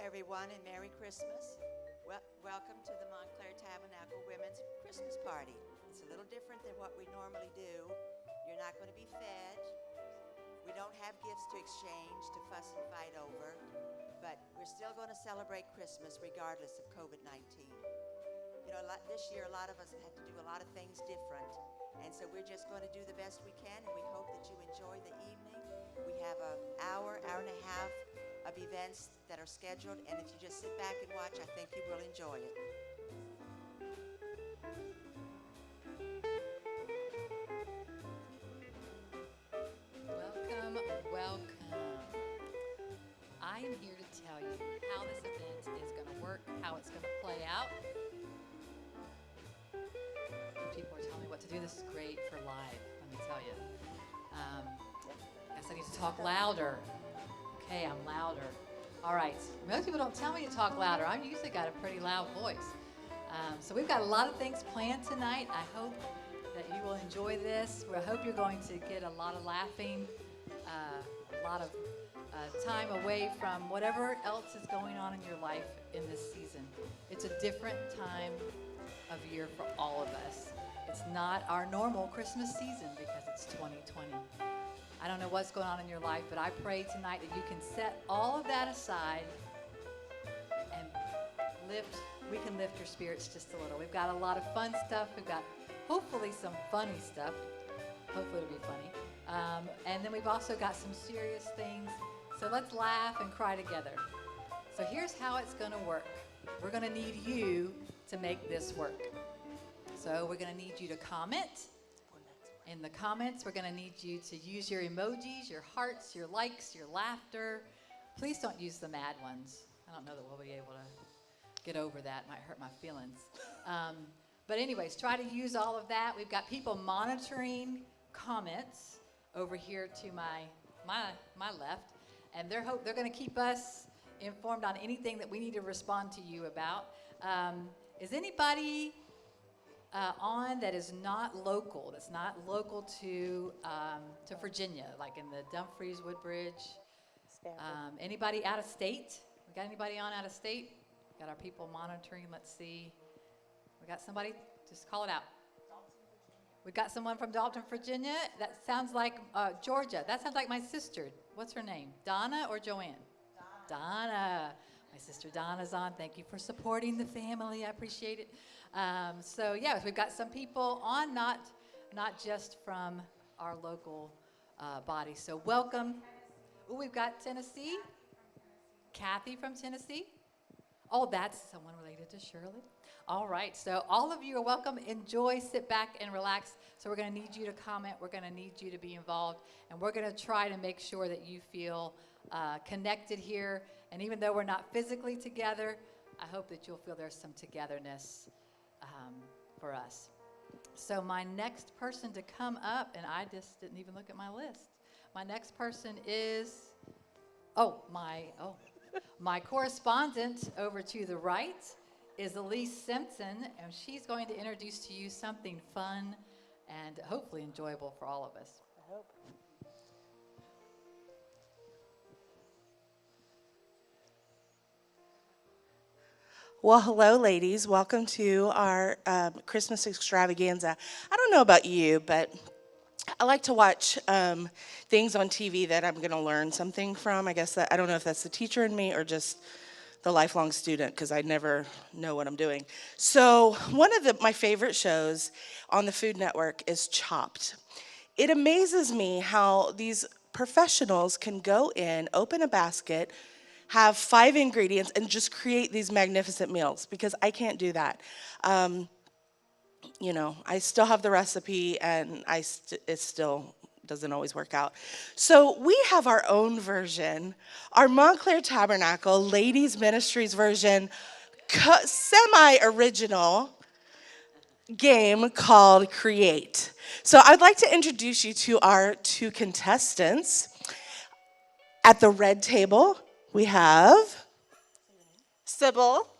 everyone, and Merry Christmas. Welcome to the Montclair Tabernacle Women's Christmas Party. It's a little different than what we normally do. You're not going to be fed. We don't have gifts to exchange, to fuss and fight over, but we're still going to celebrate Christmas regardless of COVID-19. You know, this year a lot of us had to do a lot of things different, and so we're just going to do the best we can, and we hope that you enjoy the evening. We have an hour and a half of events that are scheduled, and if you just sit back and watch, I think you will enjoy it. Welcome, welcome. I am here to tell you how this event is going to work, how it's going to play out. People are telling me what to do. This is great for live, let me tell you. I guess I need to talk louder. Okay, I'm louder. All right. Most people don't tell me to talk louder. I've usually got a pretty loud voice. So we've got a lot of things planned tonight. I hope that you will enjoy this. I hope you're going to get a lot of laughing, a lot of time away from whatever else is going on in your life in this season. It's a different time of year for all of us. It's not our normal Christmas season because it's 2020. I don't know what's going on in your life, but I pray tonight that you can set all of that aside and we can lift your spirits just a little. We've got a lot of fun stuff. We've got hopefully some funny stuff. Hopefully it'll be funny. And then we've also got some serious things. So let's laugh and cry together. So here's how it's going to work. We're going to need you to make this work. So we're going to need you to comment. In the comments, we're going to need you to use your emojis, your hearts, your likes, your laughter. Please don't use the mad ones. I don't know that we'll be able to get over that. It might hurt my feelings. But anyways, try to use all of that. We've got people monitoring comments over here to my left, and they're going to keep us informed on anything that we need to respond to you about. Is anybody on that is not local, that's not local to Virginia, like in the Dumfries, Woodbridge? Anybody out of state? We got anybody on out of state? Got our people monitoring. Let's see. We got somebody? Just call it out. We got someone from Dalton, Virginia. That sounds like Georgia. That sounds like my sister. What's her name? Donna or Joanne? Donna. My sister Donna's on. Thank you for supporting the family. I appreciate it. So yeah, we've got some people on, not just from our local body. So welcome. Ooh, we've got Tennessee. Kathy from Tennessee. Oh, that's someone related to Shirley. All right, so all of you are welcome. Enjoy, sit back and relax. So we're going to need you to comment. We're going to need you to be involved. And we're going to try to make sure that you feel connected here. And even though we're not physically together, I hope that you'll feel there's some togetherness for us. So my next person to come up, and I just didn't even look at my list. My next person is, my correspondent over to the right is Elise Simpson, and she's going to introduce to you something fun and hopefully enjoyable for all of us. I hope. Well, hello, ladies. Welcome to our Christmas extravaganza. I don't know about you, but I like to watch things on TV that I'm going to learn something from. I don't know if that's the teacher in me or just the lifelong student, because I never know what I'm doing. So one of my favorite shows on the Food Network is Chopped. It amazes me how these professionals can go in, open a basket, have 5 ingredients, and just create these magnificent meals, because I can't do that. I still have the recipe, and it still doesn't always work out. So we have our own version, our Montclair Tabernacle Ladies Ministries version, semi-original game called Create. So I'd like to introduce you to our 2 contestants. At the red table, we have Sybil.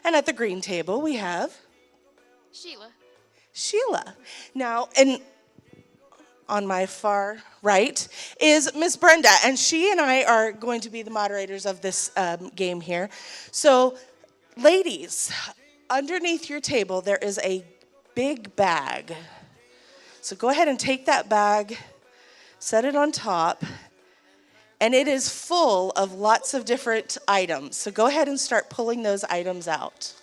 And at the green table, we have Sheila. Now, and on my far right is Miss Brenda, and she and I are going to be the moderators of this game here. So, ladies, underneath your table there is a big bag. So go ahead and take that bag, set it on top, and it is full of lots of different items. So go ahead and start pulling those items out.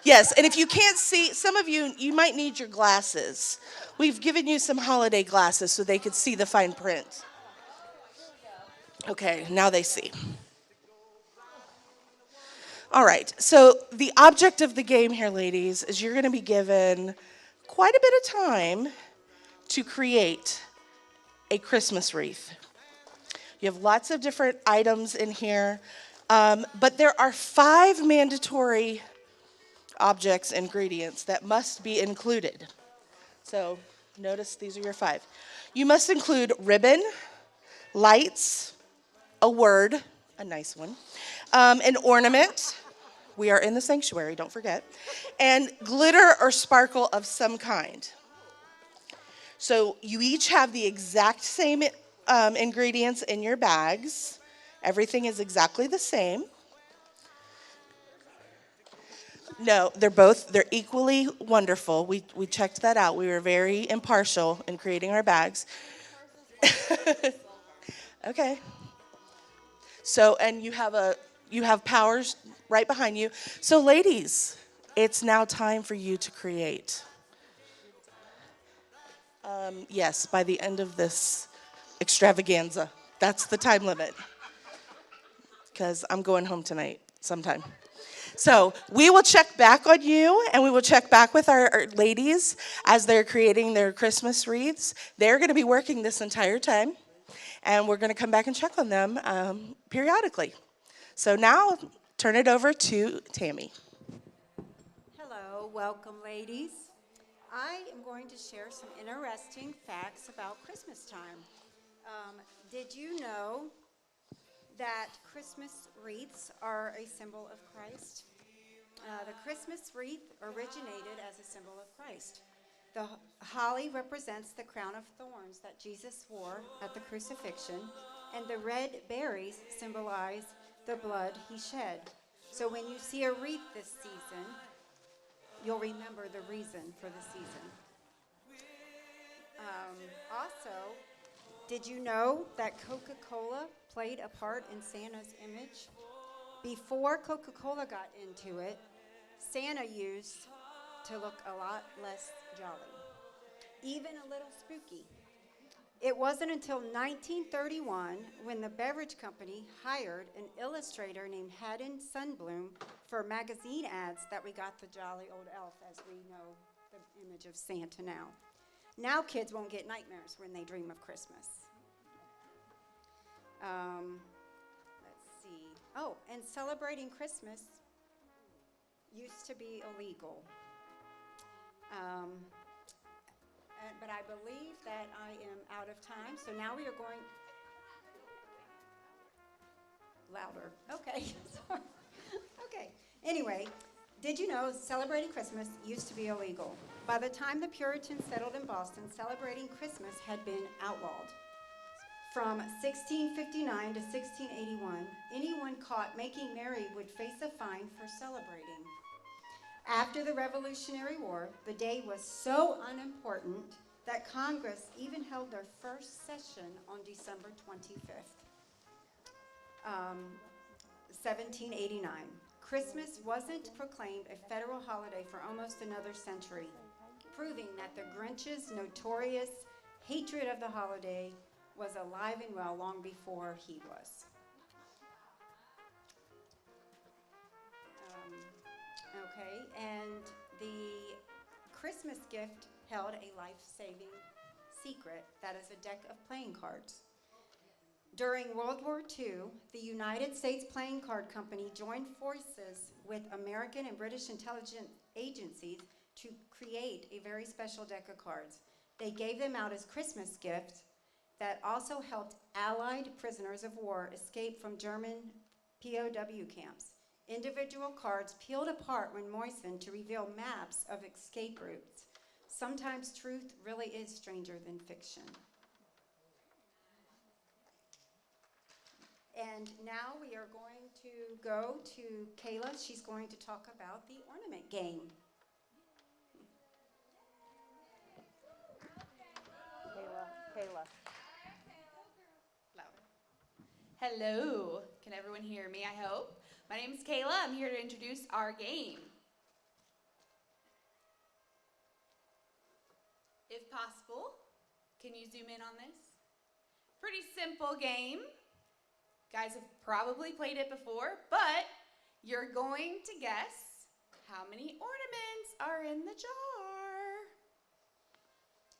Yes, and if you can't see, some of you, you might need your glasses. We've given you some holiday glasses so they could see the fine print. Okay, now they see. All right, so the object of the game here, ladies, is you're going to be given quite a bit of time to create a Christmas wreath. You have lots of different items in here, but there are 5 mandatory objects, ingredients that must be included. So notice these are your 5. You must include ribbon, lights, a word, a nice one, an ornament. We are in the sanctuary, don't forget, and glitter or sparkle of some kind. So you each have the exact same ingredients in your bags. Everything is exactly the same. No, they're equally wonderful. We checked that out. We were very impartial in creating our bags. Okay. So, and you have powers right behind you. So ladies, it's now time for you to create. Yes, by the end of this extravaganza. That's the time limit. Because I'm going home tonight sometime. So we will check back on you, and we will check back with our ladies as they're creating their Christmas wreaths. They're going to be working this entire time, and we're going to come back and check on them periodically. So now, turn it over to Tammy. Hello, welcome ladies. I am going to share some interesting facts about Christmas time. Did you know that Christmas wreaths are a symbol of Christ? The Christmas wreath originated as a symbol of Christ. The holly represents the crown of thorns that Jesus wore at the crucifixion, and the red berries symbolize the blood he shed. So when you see a wreath this season, you'll remember the reason for the season. Also, did you know that Coca-Cola played a part in Santa's image? Before Coca-Cola got into it, Santa used to look a lot less jolly, even a little spooky. It wasn't until 1931 when the beverage company hired an illustrator named Haddon Sundblom for magazine ads that we got the jolly old elf as we know the image of Santa now. Now kids won't get nightmares when they dream of Christmas. Let's see. Oh, and celebrating Christmas used to be illegal. But I believe that I am out of time, so now we are going louder. Okay, sorry. Okay, anyway, did you know celebrating Christmas used to be illegal? By the time the Puritans settled in Boston, celebrating Christmas had been outlawed. From 1659 to 1681, anyone caught making merry would face a fine for celebrating. After the Revolutionary War, the day was so unimportant that Congress even held their first session on December 25th, 1789. Christmas wasn't proclaimed a federal holiday for almost another century, proving that the Grinch's notorious hatred of the holiday was alive and well long before he was. Okay, and the Christmas gift held a life-saving secret. That is a deck of playing cards. During World War II, the United States Playing Card Company joined forces with American and British intelligence agencies to create a very special deck of cards. They gave them out as Christmas gifts that also helped Allied prisoners of war escape from German POW camps. Individual cards peeled apart when moistened to reveal maps of escape routes. sometimes truth really is stranger than fiction. And now we are going to go to Kayla. She's going to talk about the ornament game. Kayla. Louder. Hello. Can everyone hear me, I hope? My name is Kayla. I'm here to introduce our game. If possible, can you zoom in on this? Pretty simple game. Guys have probably played it before, but you're going to guess how many ornaments are in the jar.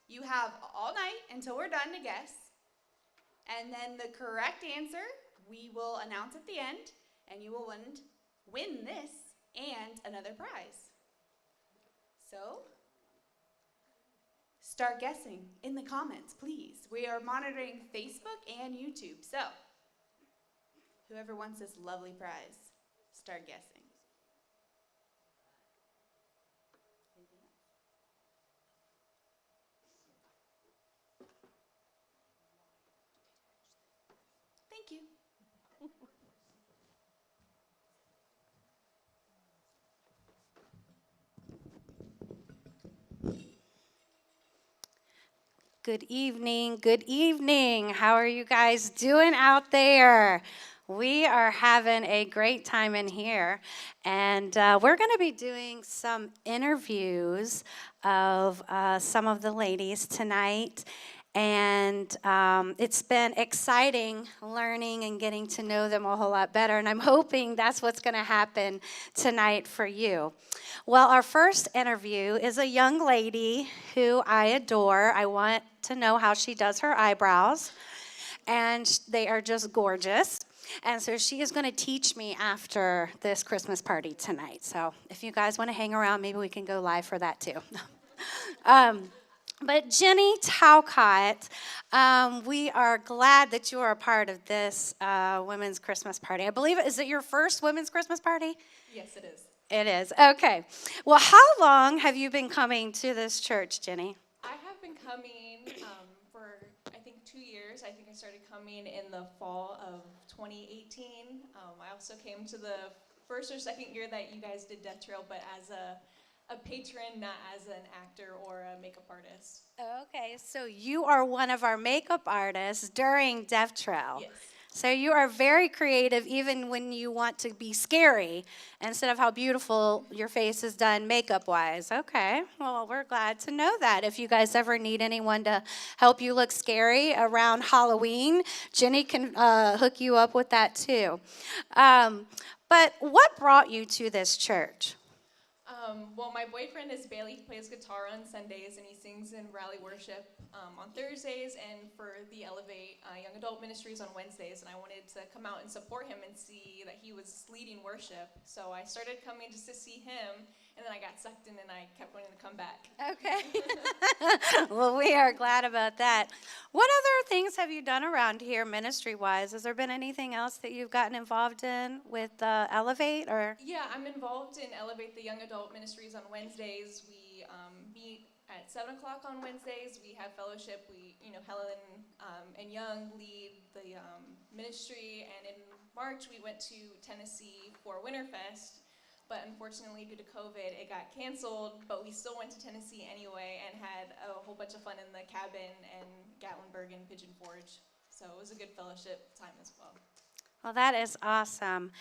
You have all night until we're done to guess. And then the correct answer, we will announce at the end, and you will win this and another prize. So, start guessing in the comments, please. We are monitoring Facebook and YouTube, so whoever wants this lovely prize, start guessing. Thank you. Good evening. Good evening. How are you guys doing out there? We are having a great time in here, and we're going to be doing some interviews of some of the ladies tonight. And it's been exciting learning and getting to know them a whole lot better. And I'm hoping that's what's going to happen tonight for you. Well, our first interview is a young lady who I adore. I want to know how she does her eyebrows. And they are just gorgeous. And so she is going to teach me after this Christmas party tonight. So if you guys want to hang around, maybe we can go live for that too. But Jenny Talcott, we are glad that you are a part of this women's Christmas party. I believe, is it your first women's Christmas party? Yes, it is. It is. Okay. Well, how long have you been coming to this church, Jenny? I have been coming for, I think, 2 years. I think I started coming in the fall of 2018. I also came to the first or second year that you guys did Death Trail, but as a patron, not as an actor or a makeup artist. Okay, so you are one of our makeup artists during Death Trail. Yes. So you are very creative even when you want to be scary instead of how beautiful your face is done makeup-wise. Okay, well, we're glad to know that. If you guys ever need anyone to help you look scary around Halloween, Jenny can hook you up with that too. But what brought you to this church? Well, my boyfriend is Bailey. He plays guitar on Sundays, and he sings in rally worship on Thursdays, and for the Elevate Young Adult Ministries on Wednesdays. And I wanted to come out and support him and see that he was leading worship. So I started coming just to see him, and then I got sucked in, and I kept wanting to come back. Okay. Well, we are glad about that. What other things have you done around here ministry-wise? Has there been anything else that you've gotten involved in with Elevate? Or? Yeah, I'm involved in Elevate the Young Adult Ministries on Wednesdays. We meet at 7 o'clock on Wednesdays. We have fellowship. Helen and Young lead the ministry. And in March, we went to Tennessee for Winterfest. But unfortunately, due to COVID, it got canceled. But we still went to Tennessee anyway and had a whole bunch of fun in the cabin and Gatlinburg and Pigeon Forge. So it was a good fellowship time as well. Well, that is awesome.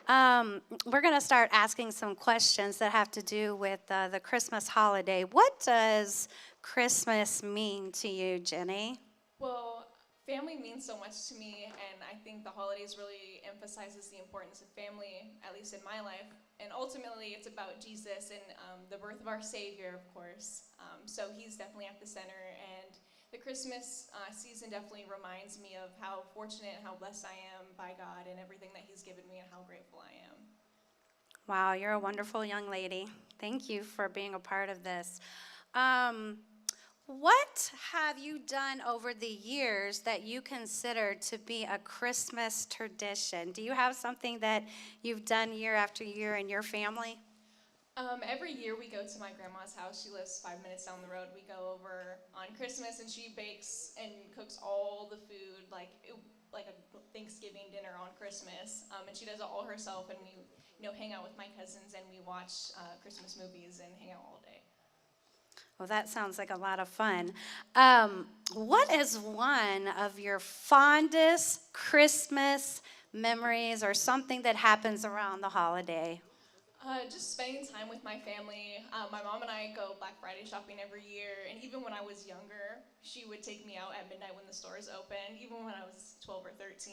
We're going to start asking some questions that have to do with the Christmas holiday. What does Christmas mean to you, Jenny? Well, family means so much to me, and I think the holidays really emphasizes the importance of family, at least in my life. And ultimately, it's about Jesus and the birth of our Savior, of course. So he's definitely at the center, and the Christmas season definitely reminds me of how fortunate and how blessed I am by God and everything that he's given me and how grateful I am. Wow, you're a wonderful young lady. Thank you for being a part of this. What have you done over the years that you consider to be a Christmas tradition? Do you have something that you've done year after year in your family? Every year we go to my grandma's house. She lives 5 minutes down the road. We go over on Christmas, and she bakes and cooks all the food, like a Thanksgiving dinner on Christmas. And she does it all herself. And we, hang out with my cousins, and we watch Christmas movies and hang out all day. Well, that sounds like a lot of fun. What is one of your fondest Christmas memories or something that happens around the holiday? Just spending time with my family. My mom and I go Black Friday shopping every year, and even when I was younger, she would take me out at midnight when the stores opened. Even when I was 12 or 13,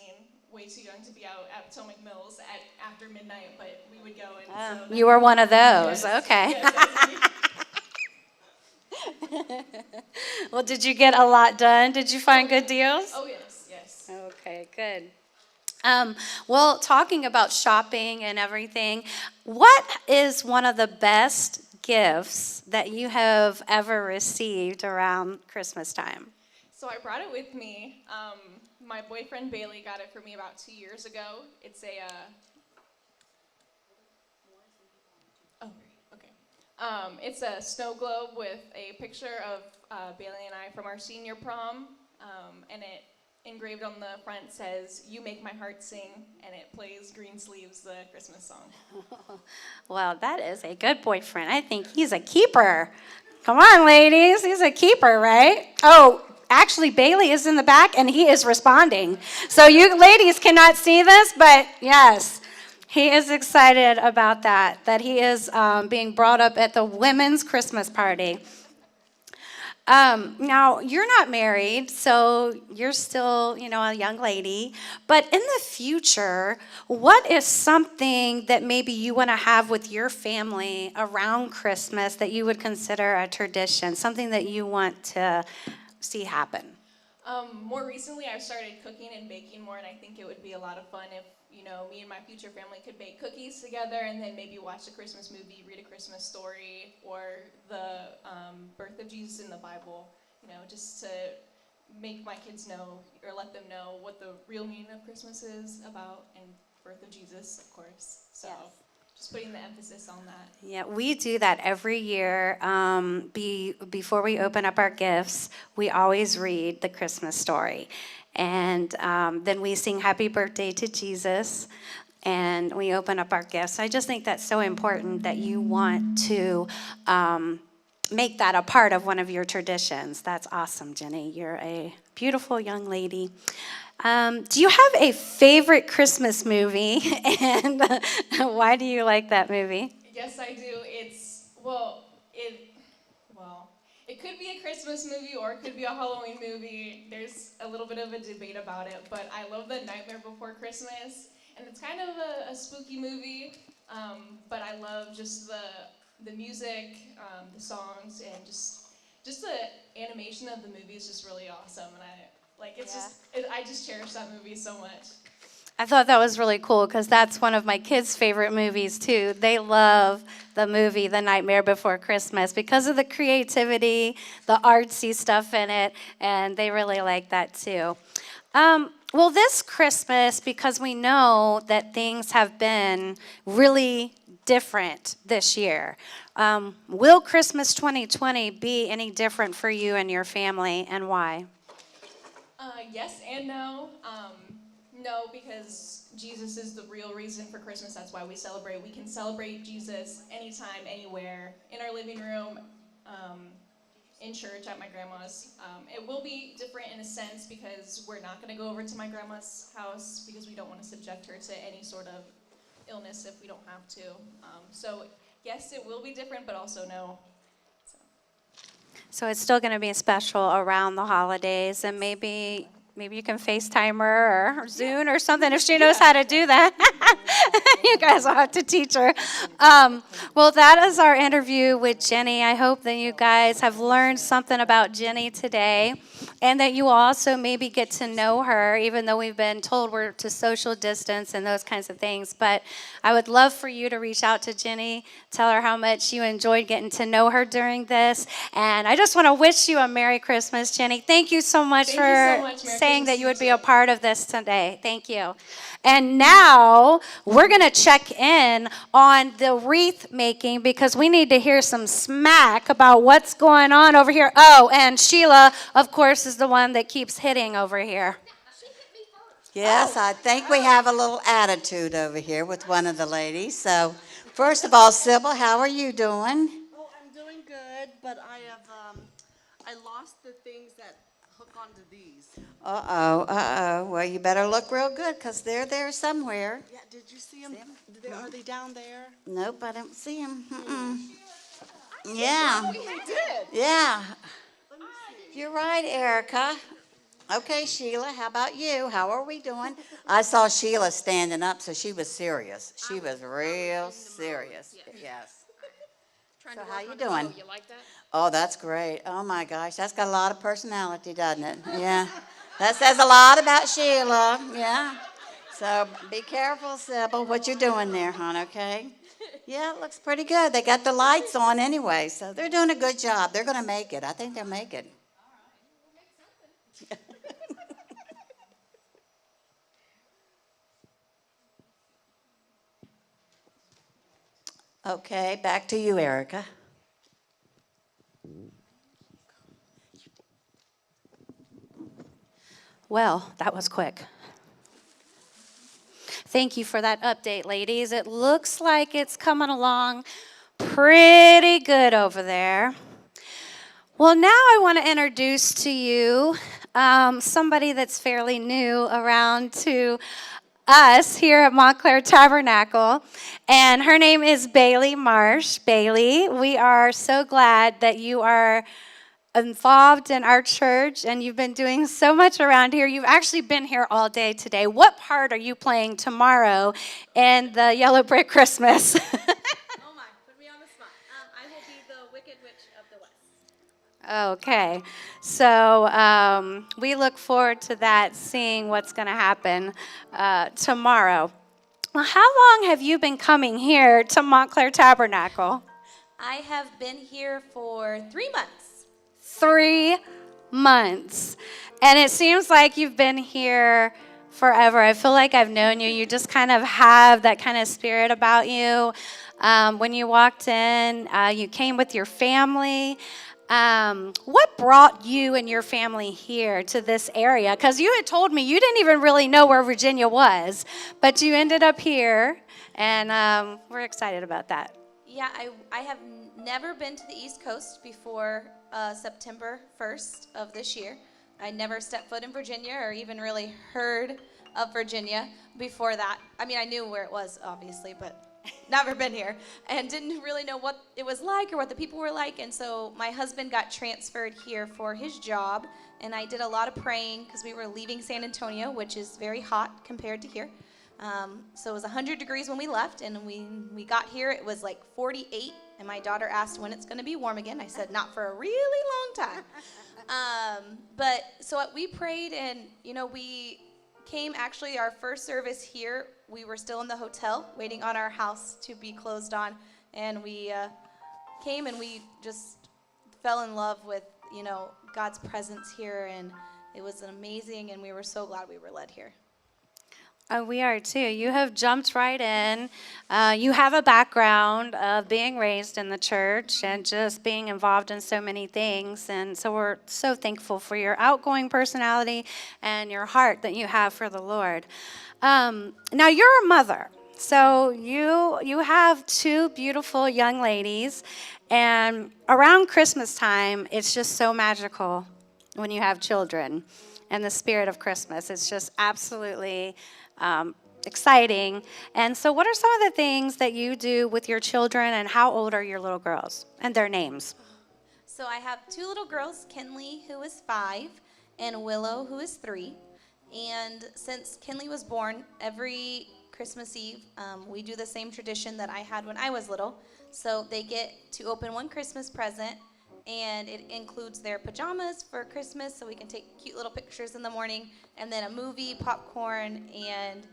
way too young to be out at Potomac Mills after midnight, but we would go. And so You were one of those. yes, Okay. yes, Well, did you get a lot done? Did you find good deals? oh yes, yes. Okay, good. Well, talking about shopping and everything, what is one of the best gifts that you have ever received around Christmas time? So I brought it with me. My boyfriend Bailey got it for me about 2 years ago. It's a it's a snow globe with a picture of Bailey and I from our senior prom, and it engraved on the front says, "You make my heart sing," and it plays Green Sleeves, the Christmas song. Well, that is a good boyfriend. I think he's a keeper. Come on, ladies. He's a keeper, right? Oh, actually, Bailey is in the back, and he is responding. So you ladies cannot see this, but yes, he is excited about that he is being brought up at the women's Christmas party. Now, you're not married, so you're still, a young lady. But in the future, what is something that maybe you want to have with your family around Christmas that you would consider a tradition, something that you want to see happen? More recently, I've started cooking and baking more, and I think it would be a lot of fun if, me and my future family could bake cookies together and then maybe watch a Christmas movie, read a Christmas story, or the birth of Jesus in the Bible, just to make my kids know or let them know what the real meaning of Christmas is about, and birth of Jesus, of course. So just putting the emphasis on that. Yeah, we do that every year. Before we open up our gifts, we always read the Christmas story. And then we sing happy birthday to Jesus, and we open up our gifts. I just think that's so important that you want to make that a part of one of your traditions. That's awesome, Jenny. You're a beautiful young lady. Do you have a favorite Christmas movie, and why do you like that movie? Yes, I do. It could be a Christmas movie or it could be a Halloween movie. There's a little bit of a debate about it, but I love The Nightmare Before Christmas, and it's kind of a spooky movie, but I love just the music, the songs, and just the animation of the movie is just really awesome, and I just cherish that movie so much. I thought that was really cool because that's one of my kids' favorite movies too. They love the movie The Nightmare Before Christmas because of the creativity, the artsy stuff in it, and they really like that too. Well, this Christmas, because we know that things have been really different this year, will Christmas 2020 be any different for you and your family, and why? Yes and no. No, because Jesus is the real reason for Christmas. That's why we celebrate. We can celebrate Jesus anytime, anywhere, in our living room, in church, at my grandma's. It will be different in a sense because we're not going to go over to my grandma's house because we don't want to subject her to any sort of illness if we don't have to. So yes, it will be different, but also no. So it's still going to be special around the holidays, and maybe you can FaceTime her or Zoom or something if she knows how to do that. You guys will have to teach her. Well, that is our interview with Jenny. I hope that you guys have learned something about Jenny today, and that you also maybe get to know her, even though we've been told we're to social distance and those kinds of things. But I would love for you to reach out to Jenny, tell her how much you enjoyed getting to know her during this. And I just want to wish you a Merry Christmas, Jenny. Thank you so much Thank you so much, Merry saying praying that you would be a part of this today. Thank you. And now we're going to check in on the wreath making because we need to hear some smack about what's going on over here. Oh, and Sheila, of course, is the one that keeps hitting over here. Yes, I think we have a little attitude over here with one of the ladies. So, first of all, Sybil, how are you doing? Oh, I'm doing good, but I lost the things that hook onto these. Well, you better look real good because they're there somewhere. Yeah, did you see them? Are they down there? Nope, I don't see them. Yeah. They did. Yeah. You're right, Erica. Okay, Sheila, how about you? How are we doing? I saw Sheila standing up, so she was serious. She was real serious. Yes. So how you doing? You like that? Oh, that's great. Oh, my gosh. That's got a lot of personality, doesn't it? Yeah. That says a lot about Sheila. Yeah. So be careful, Sybil, what you're doing there, hon, okay? Yeah, it looks pretty good. They got the lights on anyway, so they're doing a good job. They're going to make it. I think they'll make it. Okay, back to you, Erica. Well, that was quick. Thank you for that update, ladies. It looks like it's coming along pretty good over there. Well, now I want to introduce to you somebody that's fairly new around to us here at Montclair Tabernacle, and her name is Bailey Marsh. Bailey, we are so glad that you are involved in our church, and you've been doing so much around here. You've actually been here all day today. What part are you playing tomorrow in the Yellow Brick Christmas? Oh my, put me on the spot. I will be the Wicked Witch of the West. Okay, so we look forward to that, seeing what's going to happen tomorrow. Well, how long have you been coming here to Montclair Tabernacle? I have been here for 3 months. 3 months. And it seems like you've been here forever. I feel like I've known you. You just kind of have that kind of spirit about you. When you walked in, you came with your family. What brought you and your family here to this area? Because you had told me you didn't even really know where Virginia was, but you ended up here, and we're excited about that. Yeah, I have never been to the East Coast before September 1st of this year. I never stepped foot in Virginia or even really heard of Virginia before that. I mean, I knew where it was, obviously, but never been here and didn't really know what it was like or what the people were like. And so my husband got transferred here for his job, and I did a lot of praying because we were leaving San Antonio, which is very hot compared to here. So it was 100 degrees when we left, and when we got here, it was like 48, and my daughter asked when it's going to be warm again. I said, not for a really long time. But so we prayed, and, we came, actually, our first service here, we were still in the hotel waiting on our house to be closed on, and we came, and we just fell in love with, God's presence here, and it was amazing, and we were so glad we were led here. We are too. You have jumped right in. You have a background of being raised in the church and just being involved in so many things. And so we're so thankful for your outgoing personality and your heart that you have for the Lord. Now, you're a mother. So you have 2 beautiful young ladies. And around Christmas time, it's just so magical when you have children and the spirit of Christmas. It's just absolutely exciting. And so what are some of the things that you do with your children, and how old are your little girls and their names? So I have 2 little girls, Kinley, who is 5, and Willow, who is 3. And since Kinley was born, every Christmas Eve, we do the same tradition that I had when I was little. So they get to open one Christmas present, and it includes their pajamas for Christmas, so we can take cute little pictures in the morning, and then a movie, popcorn, and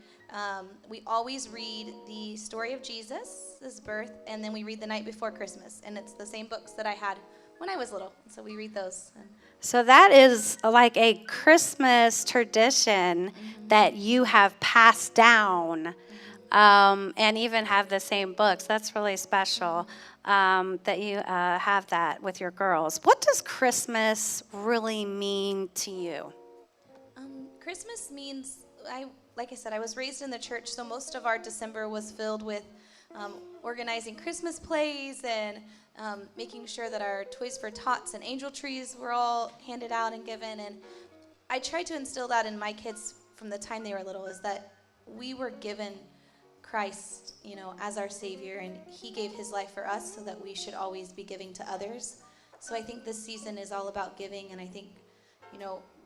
we always read the story of Jesus' birth, and then we read the night before Christmas, and it's the same books that I had when I was little, so we read those. And So that is like a Christmas tradition that you have passed down, and even have the same books. That's really special that you have that with your girls. What does Christmas really mean to you? Christmas means, like I said, I was raised in the church, so most of our December was filled with organizing Christmas plays and making sure that our Toys for Tots and angel trees were all handed out and given. And I tried to instill that in my kids from the time they were little, is that we were given Christ, as our Savior, and He gave His life for us so that we should always be giving to others. So I think this season is all about giving, and I think,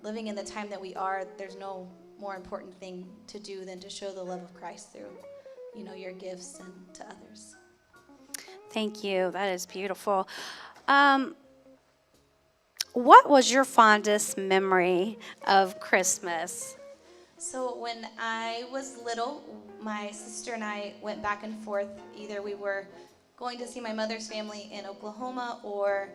living in the time that we are, there's no more important thing to do than to show the love of Christ through, your gifts and to others. Thank you. That is beautiful. What was your fondest memory of Christmas? So when I was little, my sister and I went back and forth. Either we were going to see my mother's family in Oklahoma, or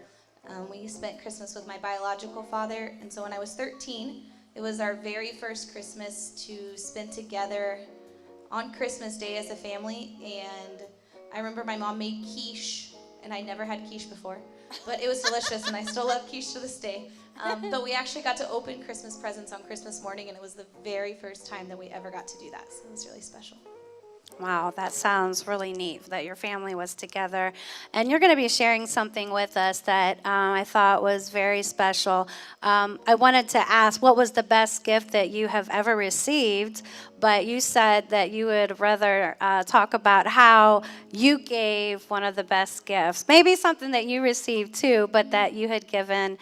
we spent Christmas with my biological father. And so when I was 13, it was our very first Christmas to spend together on Christmas Day as a family. And I remember my mom made quiche, and I never had quiche before, but it was delicious, and I still love quiche to this day. But we actually got to open Christmas presents on Christmas morning, and it was the very first time that we ever got to do that, so it was really special. Wow, that sounds really neat that your family was together. And you're going to be sharing something with us that I thought was very special. I wanted to ask, what was the best gift that you have ever received? But you said that you would rather talk about how you gave one of the best gifts. Maybe something that you received too, but that you had given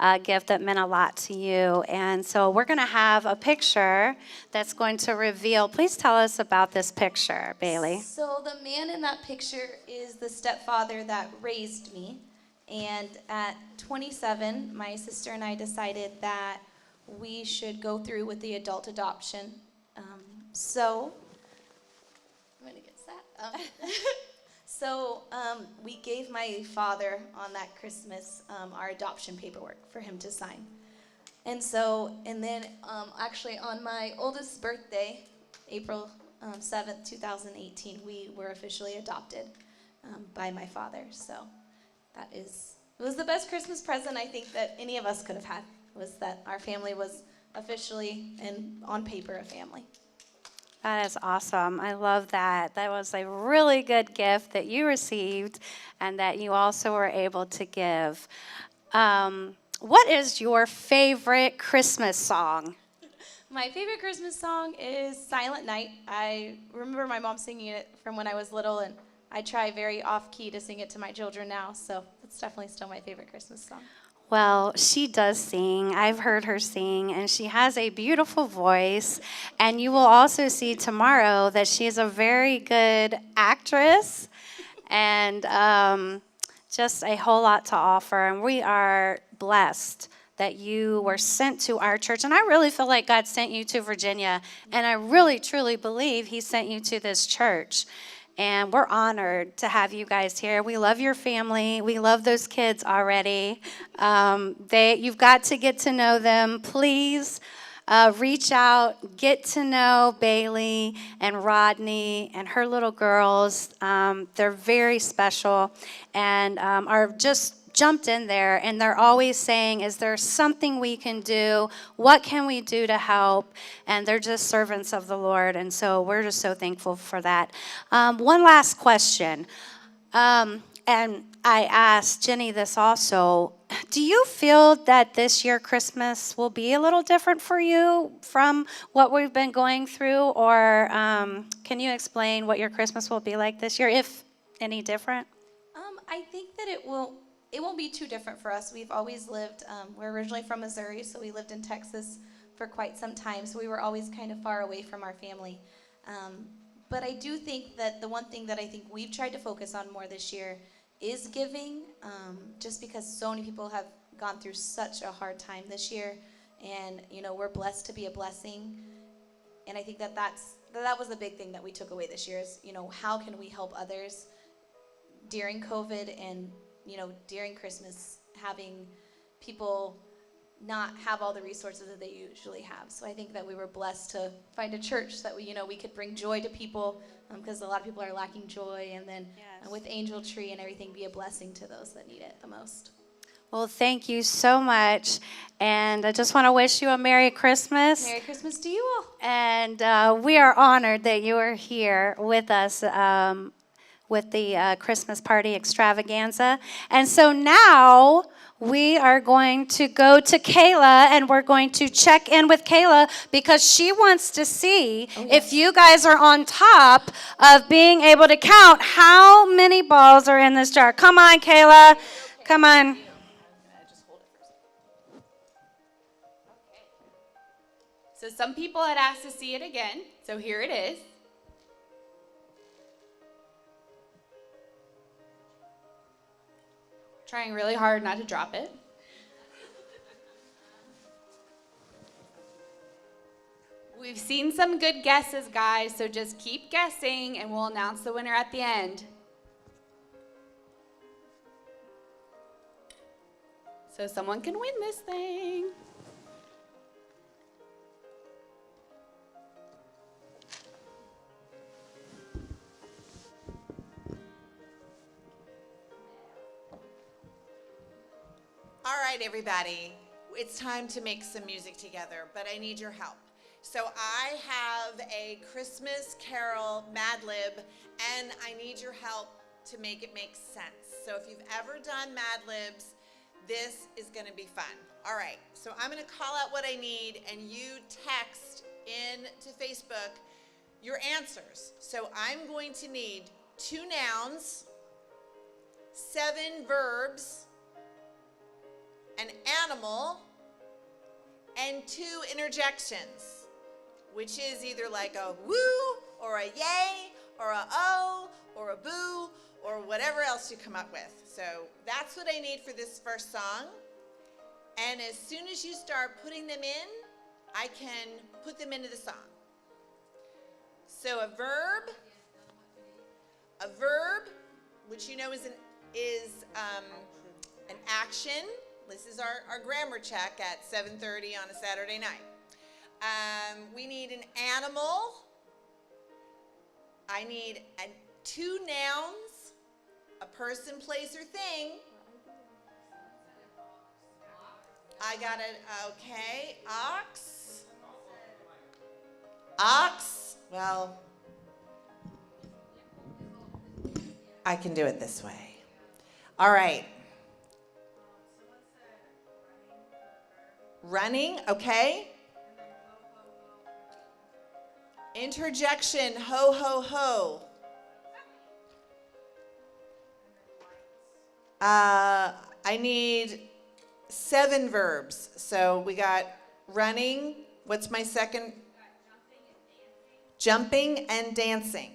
a gift that meant a lot to you. And so we're going to have a picture that's going to reveal. Please tell us about this picture, Bailey. So the man in that picture is the stepfather that raised me. And at 27, my sister and I decided that we should go through with the adult adoption. So I'm going to get that. So we gave my father on that Christmas our adoption paperwork for him to sign. And then actually on my oldest birthday, April 7th, 2018, we were officially adopted by my father. So it was the best Christmas present I think that any of us could have had, was that our family was officially and on paper a family. That is awesome. I love that. That was a really good gift that you received and that you also were able to give. What is your favorite Christmas song? My favorite Christmas song is Silent Night. I remember my mom singing it from when I was little, and I try very off-key to sing it to my children now, so it's definitely still my favorite Christmas song. Well, she does sing. I've heard her sing, and she has a beautiful voice. And you will also see tomorrow that she is a very good actress and just a whole lot to offer. And we are blessed that you were sent to our church. And I really feel like God sent you to Virginia, and I really, truly believe He sent you to this church. And we're honored to have you guys here. We love your family. We love those kids already. You've got to get to know them. Please reach out, get to know Bailey and Rodney and her little girls. They're very special and are just jumped in there, and they're always saying, is there something we can do? What can we do to help? And they're just servants of the Lord, and so we're just so thankful for that. One last question, and I asked Jenny this also. Do you feel that this year Christmas will be a little different for you from what we've been going through, or can you explain what your Christmas will be like this year, if any different? I think that it won't be too different for us. We've always lived, we're originally from Missouri, so we lived in Texas for quite some time, so we were always kind of far away from our family. But I do think that the one thing that I think we've tried to focus on more this year is giving, just because so many people have gone through such a hard time this year, and we're blessed to be a blessing. And I think that was the big thing that we took away this year is, how can we help others during COVID and during Christmas, having people not have all the resources that they usually have. So I think that we were blessed to find a church that we could bring joy to people, because a lot of people are lacking joy, and then with Angel Tree and everything, be a blessing to those that need it the most. Well, thank you so much. And I just want to wish you a Merry Christmas. Merry Christmas to you all. And we are honored that you are here with us with the Christmas party extravaganza. And so now we are going to go to Kayla, and we're going to check in with Kayla because she wants to see if you guys are on top of being able to count how many balls are in this jar. Come on, Kayla. Come on. So some people had asked to see it again, so here it is. Trying really hard not to drop it. We've seen some good guesses, guys, so just keep guessing and we'll announce the winner at the end. So someone can win this thing. All right, everybody, it's time to make some music together, but I need your help. So I have a Christmas carol Mad Lib, and I need your help to make it make sense. So if you've ever done Mad Libs, this is going to be fun. All right, so I'm going to call out what I need, and you text in to Facebook your answers. So I'm going to need 2 nouns, 7 verbs, an animal, and 2 interjections, which is either like a woo, or a yay, or a oh, or a boo, or whatever else you come up with. So that's what I need for this first song. And as soon as you start putting them in, I can put them into the song. So a verb, which you know is an action. This is our grammar check at 7:30 on a Saturday night. We need an animal. I need 2 nouns, a person, place, or thing. I got it. Okay. Ox. Well, I can do it this way. All right. Running, okay. Interjection, ho, ho, ho. I need 7 verbs. So we got running. What's my second? Jumping and dancing.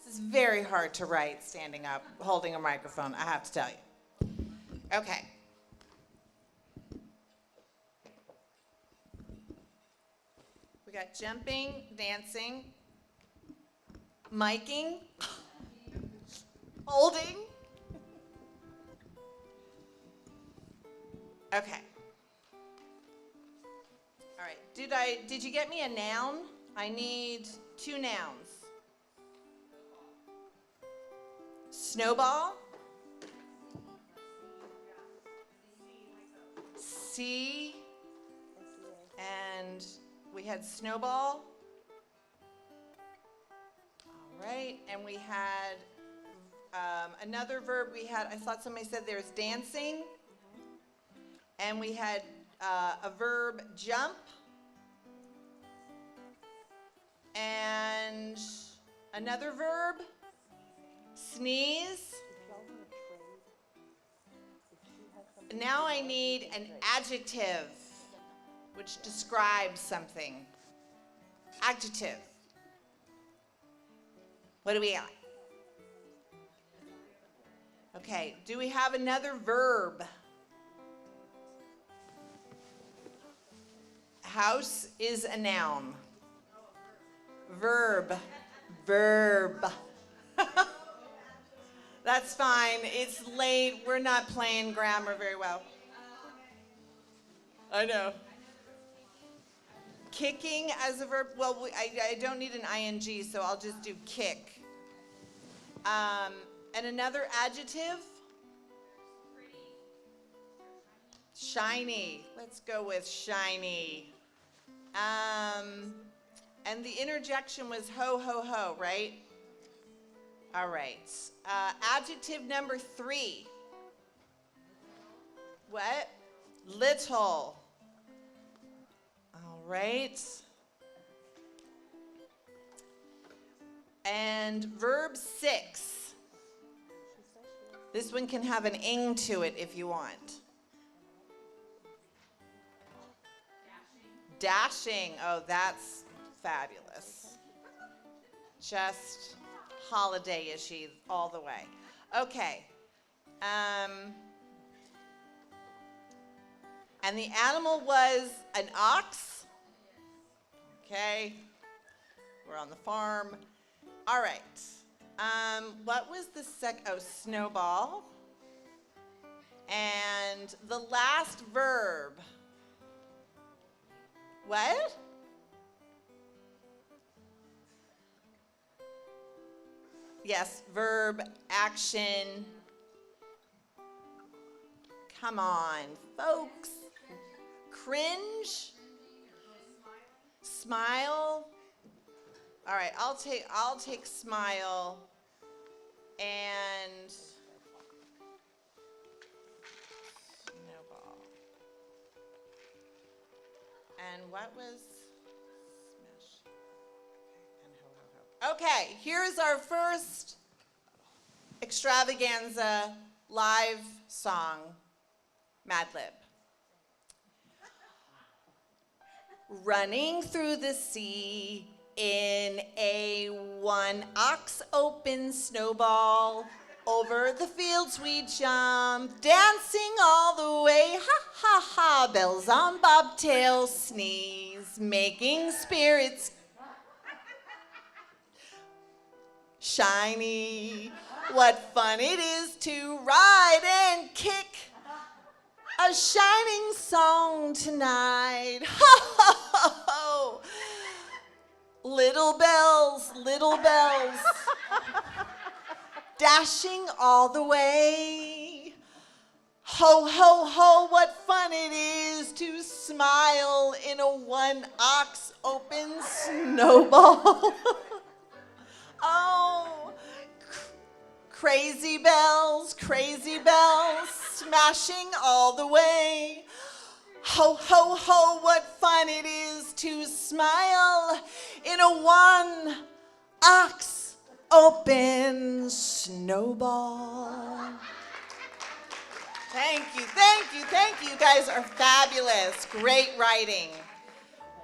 This is very hard to write standing up, holding a microphone, I have to tell you. Okay. We got jumping, dancing, miking, holding. Okay. All right. Did you get me a noun? I need 2 nouns. Snowball. C. And we had snowball. All right. And we had another verb. I thought somebody said there's dancing. And we had a verb, jump. And another verb, sneeze. Now I need an adjective which describes something. Adjective. What do we got? Okay, do we have another verb? House is a noun. Verb. That's fine. It's late. We're not playing grammar very well. I know. Kicking as a verb. Well, I don't need an ing, so I'll just do kick. And another adjective? Shiny. Let's go with shiny. And the interjection was ho, ho, ho, right? All right. Adjective number 3. What? Little. All right. And verb 6. This one can have an ing to it if you want. Dashing. Oh, that's fabulous. Just holiday-ishy all the way. Okay. And the animal was an ox. Okay. We're on the farm. All right. What was the snowball. And the last verb. What? Yes, verb, action. Come on, folks. Cringe. Smile. All right, I'll take smile and snowball. And what was smash? And ho ho ho. Okay, here's our first Extravaganza live song, Mad Lib. Running through the sea in a one ox open snowball, over the fields we jump, dancing all the way, ha ha ha, bells on bobtails sneeze, making spirits shiny. What fun it is to ride and kick a shining song tonight. Ho ho ho ho. Little bells, dashing all the way. Ho, ho, ho, what fun it is to smile in a one ox open snowball. Oh, crazy bells, smashing all the way. Ho, ho, ho, what fun it is to smile in a one ox open snowball. Thank you, thank you, thank you. You guys are fabulous. Great writing.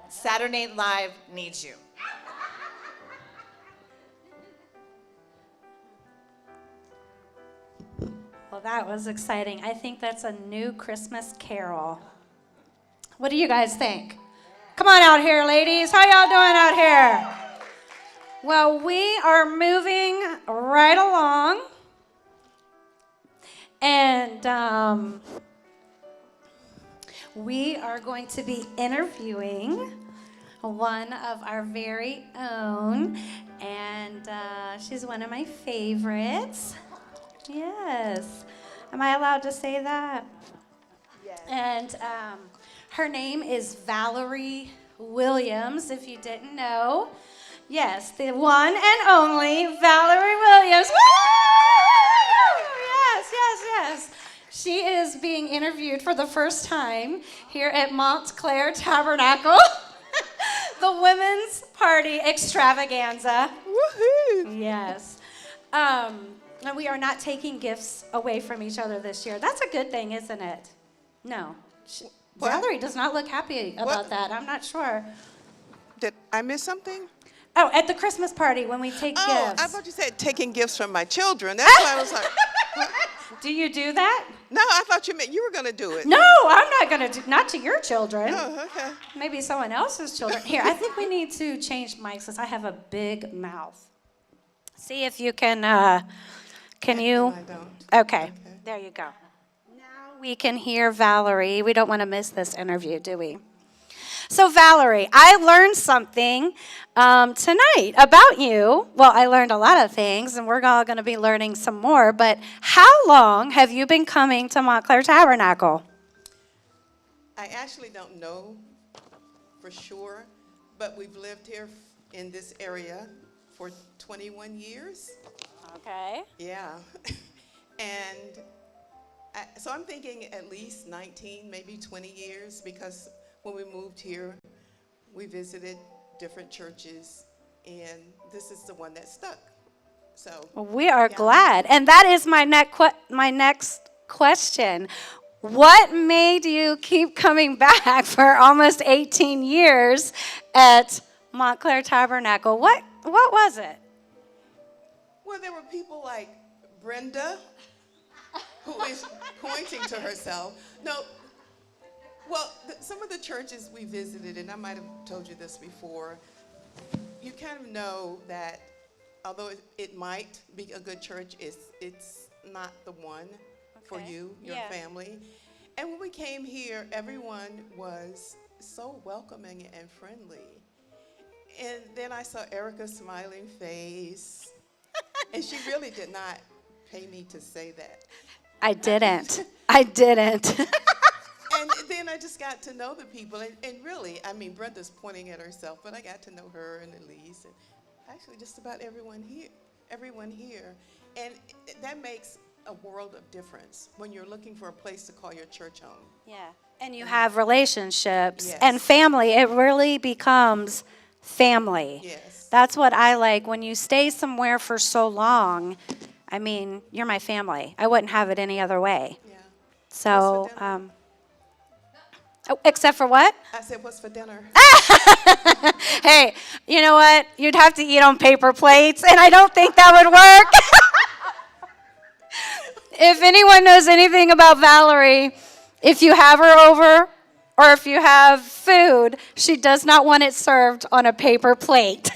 Saturday Night Live needs you. Well, that was exciting. I think that's a new Christmas carol. What do you guys think? Come on out here, ladies. How y'all doing out here? Well, we are moving right along. And we are going to be interviewing one of our very own. And she's one of my favorites. Yes. Am I allowed to say that? Yes. And her name is Valerie Williams, if you didn't know. Yes, the one and only Valerie Williams. Woo! Yes, yes, yes. She is being interviewed for the first time here at Montclair Tabernacle, the Women's Party Extravaganza. Woohoo! Yes. And we are not taking gifts away from each other this year. That's a good thing, isn't it? No. Valerie does not look happy about that. I'm not sure. Did I miss something? Oh, at the Christmas party when we take gifts. Oh, I thought you said taking gifts from my children. That's why I was like, what? Do you do that? No, I thought you meant you were going to do it. No, I'm not going to do, not to your children. Oh, okay. Maybe someone else's children. Here, I think we need to change mics since I have a big mouth. See if you can Can you? I don't. Okay, there you go. Now we can hear Valerie. We don't want to miss this interview, do we? So, Valerie, I learned something tonight about you. Well, I learned a lot of things, and we're all going to be learning some more. But how long have you been coming to Montclair Tabernacle? I actually don't know for sure, but we've lived here in this area for 21 years. Okay. Yeah. And so I'm thinking at least 19, maybe 20 years, because when we moved here, we visited different churches, and this is the one that stuck. So We are glad. And that is my next question. What made you keep coming back for almost 18 years at Montclair Tabernacle? What was it? well, there were people like Brenda, who is pointing to herself. No, well, some of the churches we visited, and I might have told you this before, you kind of know that although it might be a good church, it's not the one for you, your family. And when we came here, everyone was so welcoming and friendly. And then I saw Erica's smiling face, and she really did not pay me to say that. I didn't. I didn't. And then I just got to know the people, and really, I mean, Brenda's pointing at herself, but I got to know her and Elise, and actually just about everyone here. And that makes a world of difference when you're looking for a place to call your church home. Yeah. And you have relationships Yes. and family. It really becomes family. Yes. That's what I like. When you stay somewhere for so long, I mean, you're my family. I wouldn't have it any other way. Yeah. So, What's for dinner? except for what? I said, what's for dinner? Hey, you know what? You'd have to eat on paper plates, and I don't think that would work. If anyone knows anything about Valerie, if you have her over or if you have food, she does not want it served on a paper plate.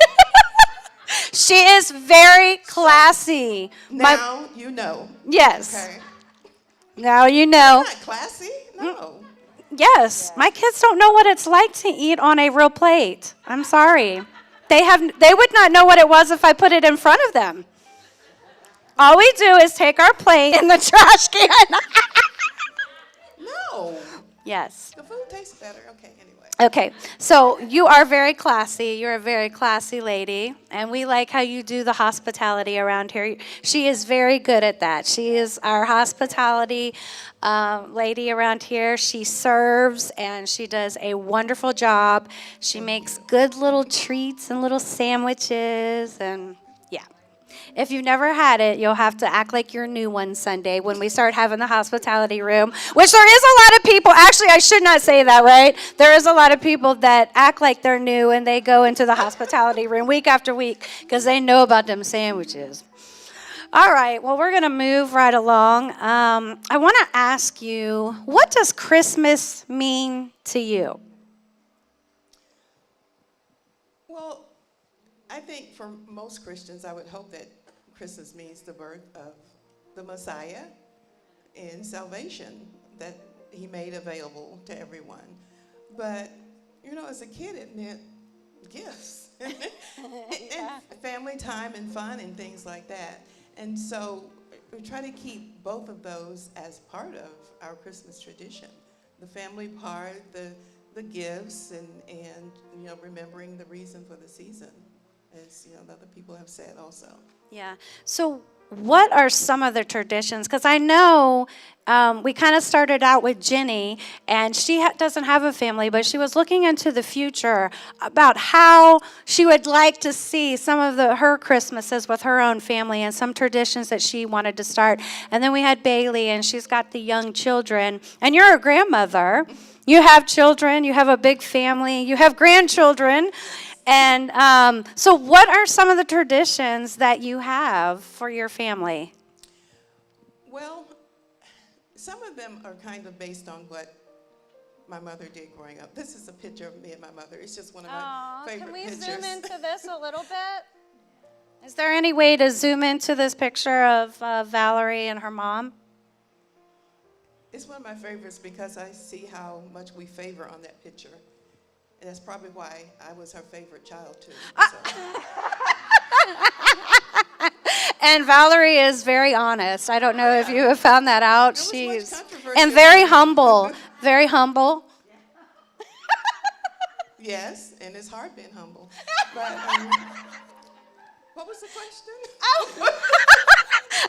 She is very classy. Now you know. Yes. Okay. Now you know. Not classy? No. Yes. My kids don't know what it's like to eat on a real plate. I'm sorry. They would not know what it was if I put it in front of them. All we do is take our plate in the trash can. No. Yes. The food tastes better. Okay, anyway. Okay, so you are very classy. You're a very classy lady, and we like how you do the hospitality around here. She is very good at that. She is our hospitality lady around here. She serves, and she does a wonderful job. She makes good little treats and little sandwiches, and yeah. If you've never had it, you'll have to act like you're new one Sunday when we start having the hospitality room, which there is a lot of people. Actually, I should not say that, right? There is a lot of people that act like they're new and they go into the hospitality room week after week because they know about them sandwiches. All right, well, we're going to move right along. I want to ask you, what does Christmas mean to you? Well, I think for most Christians, I would hope that Christmas means the birth of the Messiah and salvation that he made available to everyone. But, you know, as a kid, it meant gifts and family time and fun and things like that. And so we try to keep both of those as part of our Christmas tradition. The family part, the gifts, and you know, remembering the reason for the season, as you know, other people have said also. Yeah. So what are some of the traditions? Because I know we kind of started out with Jenny, and she doesn't have a family, but she was looking into the future about how she would like to see some of her Christmases with her own family and some traditions that she wanted to start. And then we had Bailey, and she's got the young children. And you're a grandmother. You have children. You have a big family. You have grandchildren. And so what are some of the traditions that you have for your family? Well, some of them are kind of based on what my mother did growing up. This is a picture of me and my mother. It's just one of my favorite pictures. Can we zoom into this a little bit? Is there any way to zoom into this picture of Valerie and her mom? It's one of my favorites because I see how much we favor on that picture. And that's probably why I was her favorite child, too. So. And Valerie is very honest. I don't know if you have found that out. There was She's much controversy and very about it. humble. Very humble. Yes, and it's hard being humble. But, what was the question?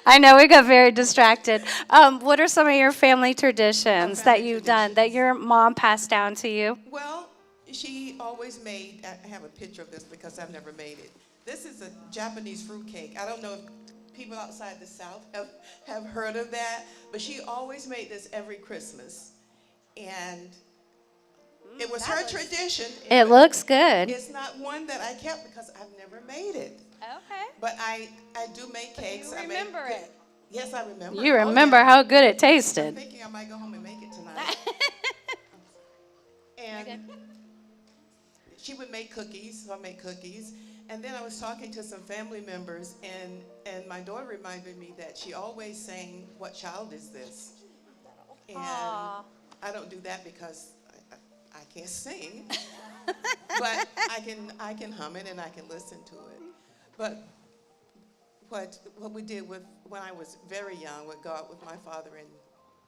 I know we got very distracted. What are some of your family traditions that you've done that your mom passed down to you? Well, she always made, I have a picture of this because I've never made it. This is a Japanese fruit cake. I don't know if people outside the South have heard of that, but she always made this every Christmas. And it was her tradition. It looks good. It's not one that I kept because I've never made it. Okay. But I do make cakes. You remember it. Yes, I remember. You it. Oh, remember yeah. how good it I'm tasted. thinking I might go home and make it tonight. And she would make cookies, so I made cookies. And then I was talking to some family members, and my daughter reminded me that she always sang, "What child is this?" And I don't do that because I can't sing, but I can hum it and I can listen to it. But what we did when I was very young, would go out with my father and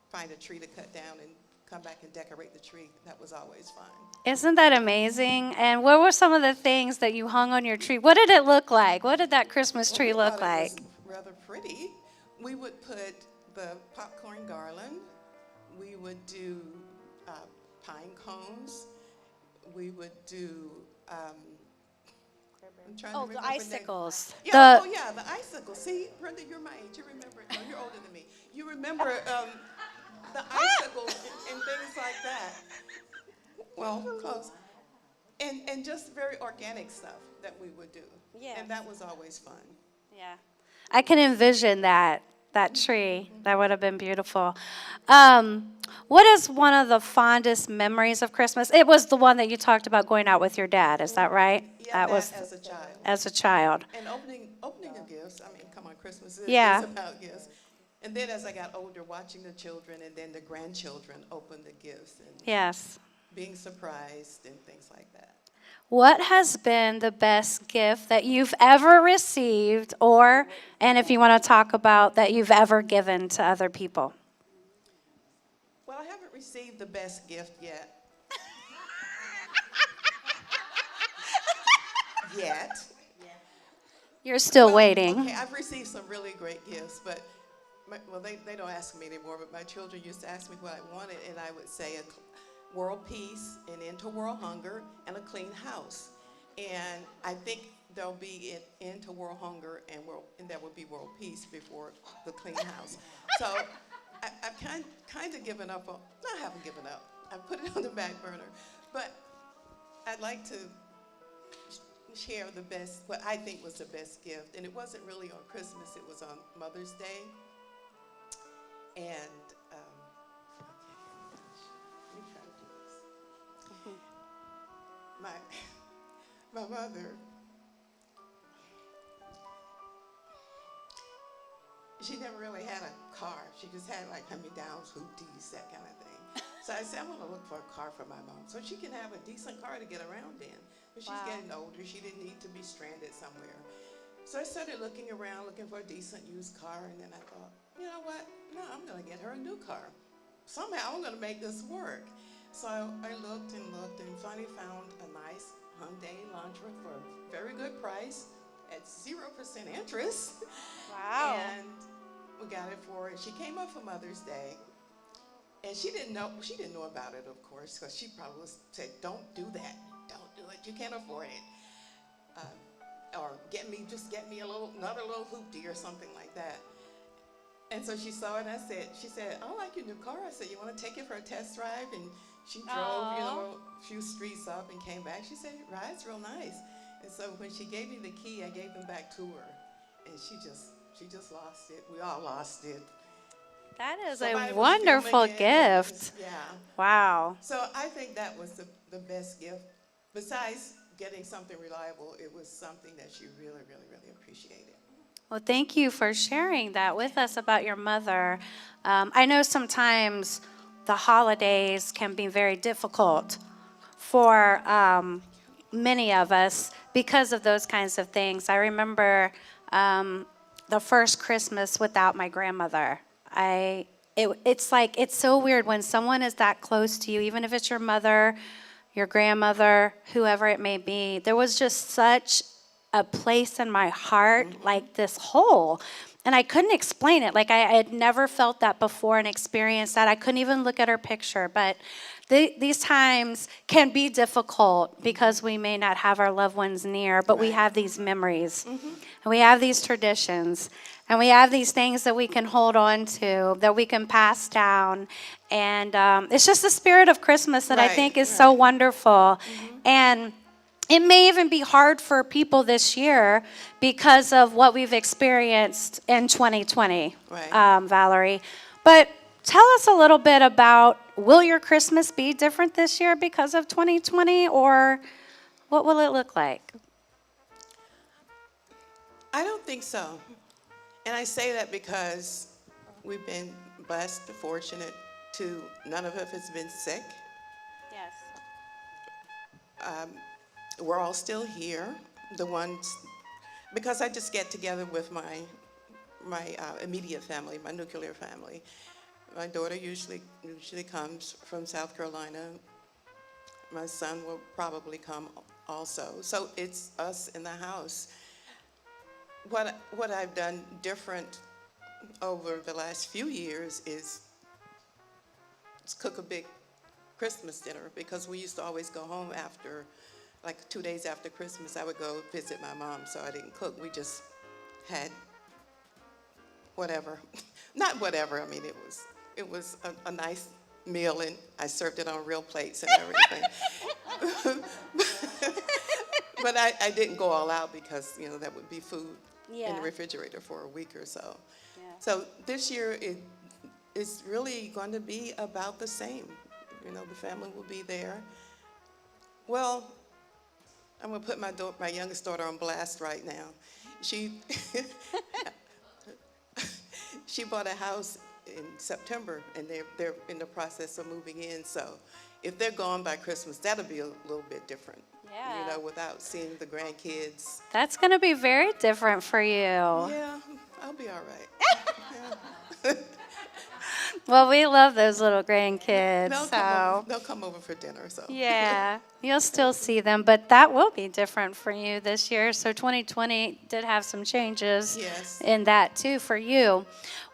find a tree to cut down and come back and decorate the tree. That was always fun. Isn't that amazing? And what were some of the things that you hung on your tree? What did it look like? What did that Christmas tree Well, we look thought it like? was rather pretty. We would put the popcorn garland. We would do pine cones. We would do. I'm trying to Oh, remember the icicles. Yeah, the icicles. See, Brenda, you're my age. You remember it. No, you're older than me. You remember the icicles and things like that. Well, close. And just very organic stuff that we would do. Yeah. And that was always fun. Yeah. I can envision that tree. That would have been beautiful. What is one of the fondest memories of Christmas? It was the one that you talked about going out with your dad. Is that right? Yeah, that was as a child. as a child. And opening of gifts. I mean, come on, Christmas is about gifts. And then as I got older, watching the children and then the grandchildren open the gifts and Yes. being surprised and things like that. What has been the best gift that you've ever received, and if you want to talk about that you've ever given to other people? Well, I haven't received the best gift yet. You're still Well, waiting. Okay, I've received some really great gifts, but they don't ask me anymore, but my children used to ask me what I wanted, and I would say world peace, an end to world hunger, and a clean house. And I think there'll be an end to world hunger and there will be world peace before the clean house. So I've kind of given up on, no, I haven't given up. I put it on the back burner. But I'd like to share what I think was the best gift. And it wasn't really on Christmas, it was on Mother's Day. And let me try to do this. My mother, she never really had a car. She just had like hand-me-downs, hoopties, that kind of thing. So I said, I want to look for a car for my mom so she can have a decent car to get around in. But she's getting older. She didn't need to be stranded somewhere. So I started looking around, looking for a decent used car, and then I thought, you know what? No, I'm going to get her a new car. Somehow I'm going to make this work. So I looked and finally found a nice Hyundai Elantra for a very good price at 0% interest. Wow. And we got it for her. She came up for Mother's Day, and she didn't know about it, of course, because she probably said, don't do that. Don't do it. You can't afford it. Or just get me another little hoopty or something like that. And so she saw it, and she said, I like your new car. I said, you want to take it for a test drive? And she drove, a few streets up and came back. She said, it rides real nice. And so when she gave me the key, I gave them back to her. And she just lost it. We all lost it. That is Somebody a was wonderful filming it. gift. Yeah. Wow. So I think that was the best gift. Besides getting something reliable, it was something that she really, really, really appreciated. Well, thank you for sharing that with us about your mother. I know sometimes the holidays can be very difficult for many of us because of those kinds of things. I remember the first Christmas without my grandmother. It's like, it's so weird when someone is that close to you, even if it's your mother, your grandmother, whoever it may be. There was just such a place in my heart, like this hole. And I couldn't explain it. Like I had never felt that before and experienced that. I couldn't even look at her picture. But these times can be difficult because we may not have our loved ones near, but we have these memories. And we have these traditions. And we have these things that we can hold on to, that we can pass down. And it's just the spirit of Christmas that I think is so wonderful. And it may even be hard for people this year because of what we've experienced in 2020, Valerie. But tell us a little bit about, will your Christmas be different this year because of 2020, or what will it look like? I don't think so. And I say that because we've been blessed, fortunate to, none of us has been sick. Yes. We're all still here. The ones, because I just get together with my immediate family, my nuclear family. My daughter usually comes from South Carolina. My son will probably come also. So it's us in the house. What I've done different over the last few years is cook a big Christmas dinner, because we used to always go home after, like 2 days after Christmas, I would go visit my mom, so I didn't cook. We just had whatever. Not whatever, I mean, it was a nice meal, and I served it on real plates and everything. But I didn't go all out because, that would be food in the refrigerator for a week or so. Yeah. So this year, it's really going to be about the same. The family will be there. Well, I'm going to put my youngest daughter on blast right now. She bought a house in September, and they're in the process of moving in. So if they're gone by Christmas, that'll be a little bit different. Yeah. Without seeing the grandkids. That's going to be very different for you. Yeah, I'll be all right. Well, we love those little grandkids. They'll come over for dinner. So. Yeah, you'll still see them, but that will be different for you this year. So 2020 did have some changes in that too for you.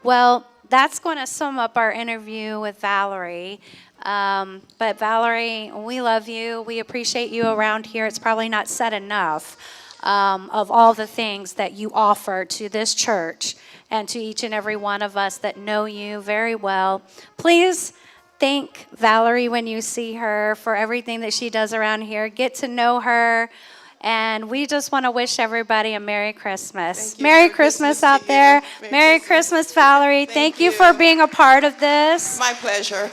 Well, that's going to sum up our interview with Valerie. But Valerie, we love you. We appreciate you around here. It's probably not said enough of all the things that you offer to this church and to each and every one of us that know you very well. Please thank Valerie when you see her for everything that she does around here. Get to know her. And we just want to wish everybody a Merry Christmas. Merry Christmas out there. Merry Christmas, Valerie. Thank you for being a part of this. My pleasure.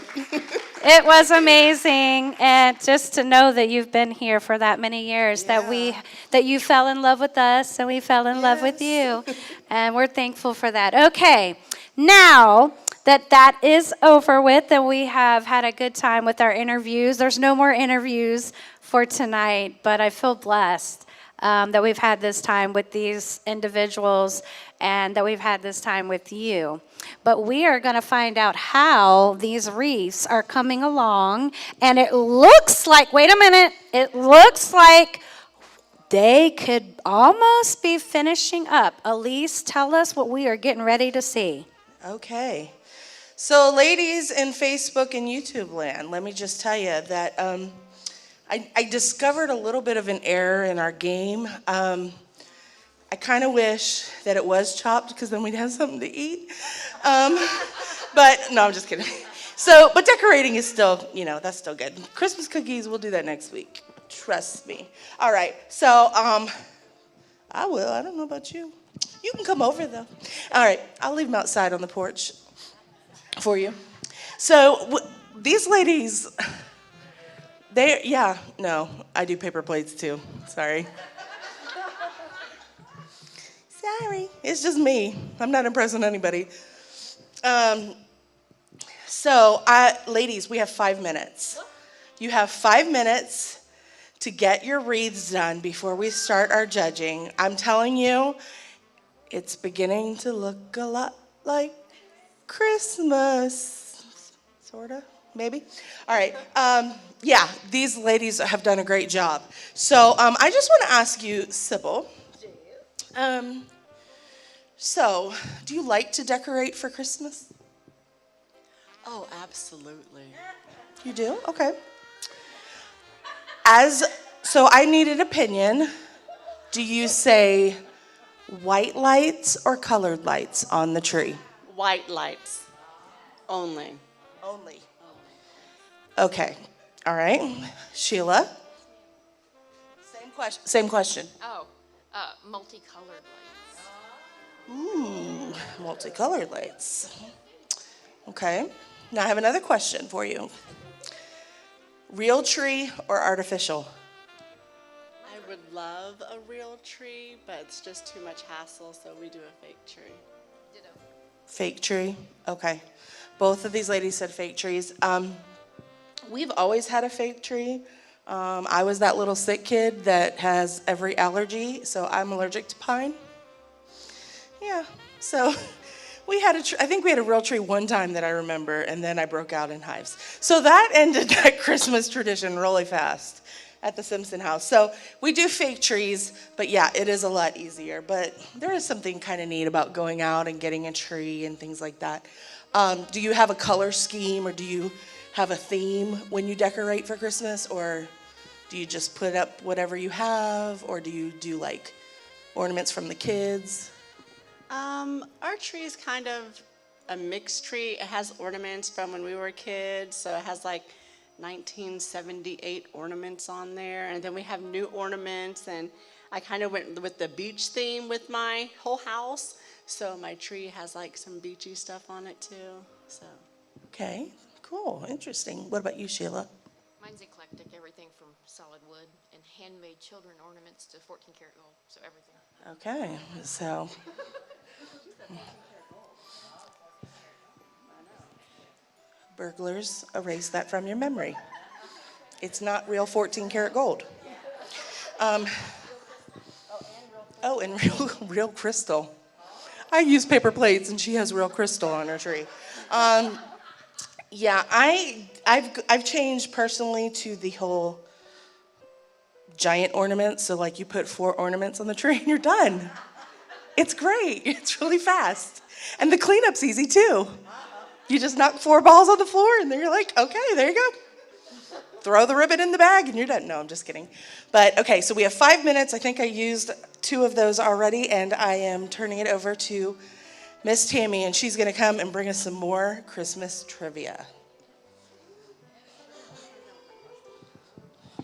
It was amazing, and just to know that you've been here for that many years, that you fell in love with us, and we fell in love with you, and we're thankful for that. Okay, now that is over with, and we have had a good time with our interviews. There's no more interviews for tonight, but I feel blessed that we've had this time with these individuals and that we've had this time with you. But we are going to find out how these wreaths are coming along, and it looks like, wait a minute, it looks like they could almost be finishing up. Elise, tell us what we are getting ready to see. Okay. So ladies in Facebook and YouTube land, let me just tell you that I discovered a little bit of an error in our game. I kind of wish that it was chopped because then we'd have something to eat. But no, I'm just kidding. But decorating is still, that's still good. Christmas cookies, we'll do that next week. Trust me. All right, so I will. I don't know about you. You can come over though. All right, I'll leave them outside on the porch for you. So these ladies Yeah, no, I do paper plates too. Sorry. Sorry. It's just me. I'm not impressing anybody. Um, ladies, we have 5 minutes. You have 5 minutes to get your wreaths done before we start our judging. I'm telling you, it's beginning to look a lot like Christmas. Sorta, maybe. All right. Yeah, these ladies have done a great job. So I just want to ask you, Sybil. So, do you like to decorate for Christmas? Oh, absolutely. You do? Okay. So I need an opinion. Do you say white lights or colored lights on the tree? White lights only. Only. Okay. All right. Sheila? Same question. Oh, multicolored lights. Ooh, multicolored lights. Okay. Now I have another question for you. Real tree or artificial? I would love a real tree, but it's just too much hassle, so we do a fake tree. Ditto. Fake tree? Okay. Both of these ladies said fake trees. We've always had a fake tree. I was that little sick kid that has every allergy, so I'm allergic to pine. Yeah, so I think we had a real tree one time that I remember, and then I broke out in hives. So that ended that Christmas tradition really fast at the Simpson house. So we do fake trees, but yeah, it is a lot easier. But there is something kind of neat about going out and getting a tree and things like that. Do you have a color scheme, or do you have a theme when you decorate for Christmas, or do you just put up whatever you have, or do you do like ornaments from the kids? Our tree is kind of a mixed tree. It has ornaments from when we were kids, so it has like 1978 ornaments on there, and then we have new ornaments, and I kind of went with the beach theme with my whole house, so my tree has like some beachy stuff on it too. So. Okay, cool, interesting. What about you, Sheila? Mine's eclectic, everything from solid wood and handmade children ornaments to 14 karat gold, so everything. Okay, so. Burglars, erase that from your memory. It's not real 14 karat gold. And real crystal. I use paper plates, and she has real crystal on her tree. Yeah, I've changed personally to the whole giant ornaments. So like you put 4 ornaments on the tree and you're done. It's great. It's really fast. And the cleanup's easy too. You just knock 4 balls on the floor and then you're like, okay, there you go. Throw the ribbon in the bag and you're done. No, I'm just kidding. But okay, so we have 5 minutes. I think I used 2 of those already, and I am turning it over to Miss Tammy, and she's gonna come and bring us some more Christmas trivia.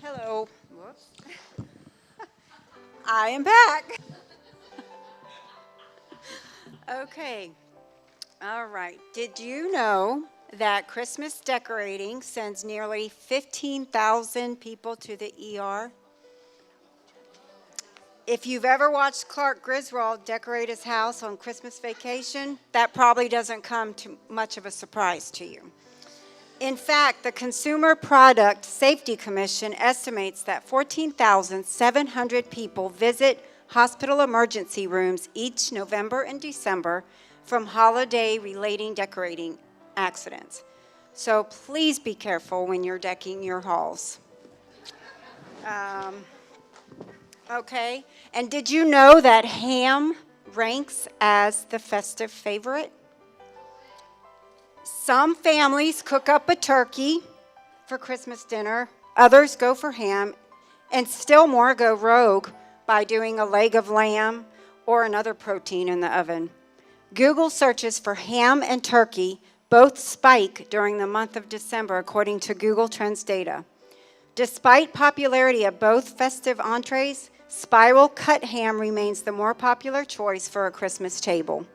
Hello. Whoops. I am back. Okay. All right. Did you know that Christmas decorating sends nearly 15,000 people to the ER? If you've ever watched Clark Griswold decorate his house on Christmas vacation, that probably doesn't come to much of a surprise to you. In fact, the Consumer Product Safety Commission estimates that 14,700 people visit hospital emergency rooms each November and December from holiday-relating decorating accidents. So please be careful when you're decking your halls. Okay, and did you know that ham ranks as the festive favorite? Some families cook up a turkey for Christmas dinner, others go for ham, and still more go rogue by doing a leg of lamb or another protein in the oven. Google searches for ham and turkey both spike during the month of December, according to Google Trends data. Despite popularity of both festive entrees, spiral cut ham remains the more popular choice for a Christmas table.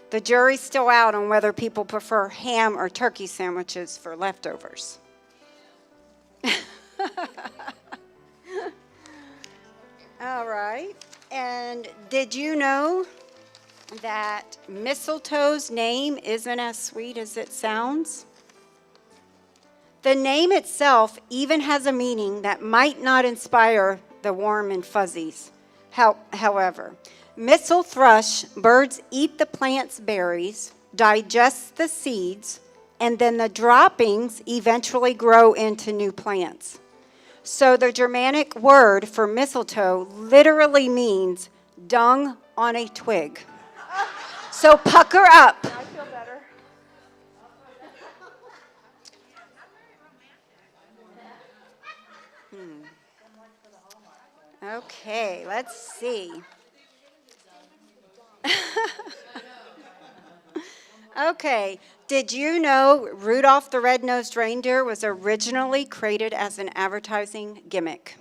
The jury's still out on whether people prefer ham or turkey sandwiches for leftovers. All right. And did you know that mistletoe's name isn't as sweet as it sounds? The name itself even has a meaning that might not inspire the warm and fuzzies. However, mistle thrush birds eat the plant's berries, digest the seeds, and then the droppings eventually grow into new plants. So the Germanic word for mistletoe literally means dung on a twig. So pucker up. I feel better. Okay, let's see. Okay, did you know Rudolph the Red-Nosed Reindeer was originally created as an advertising gimmick?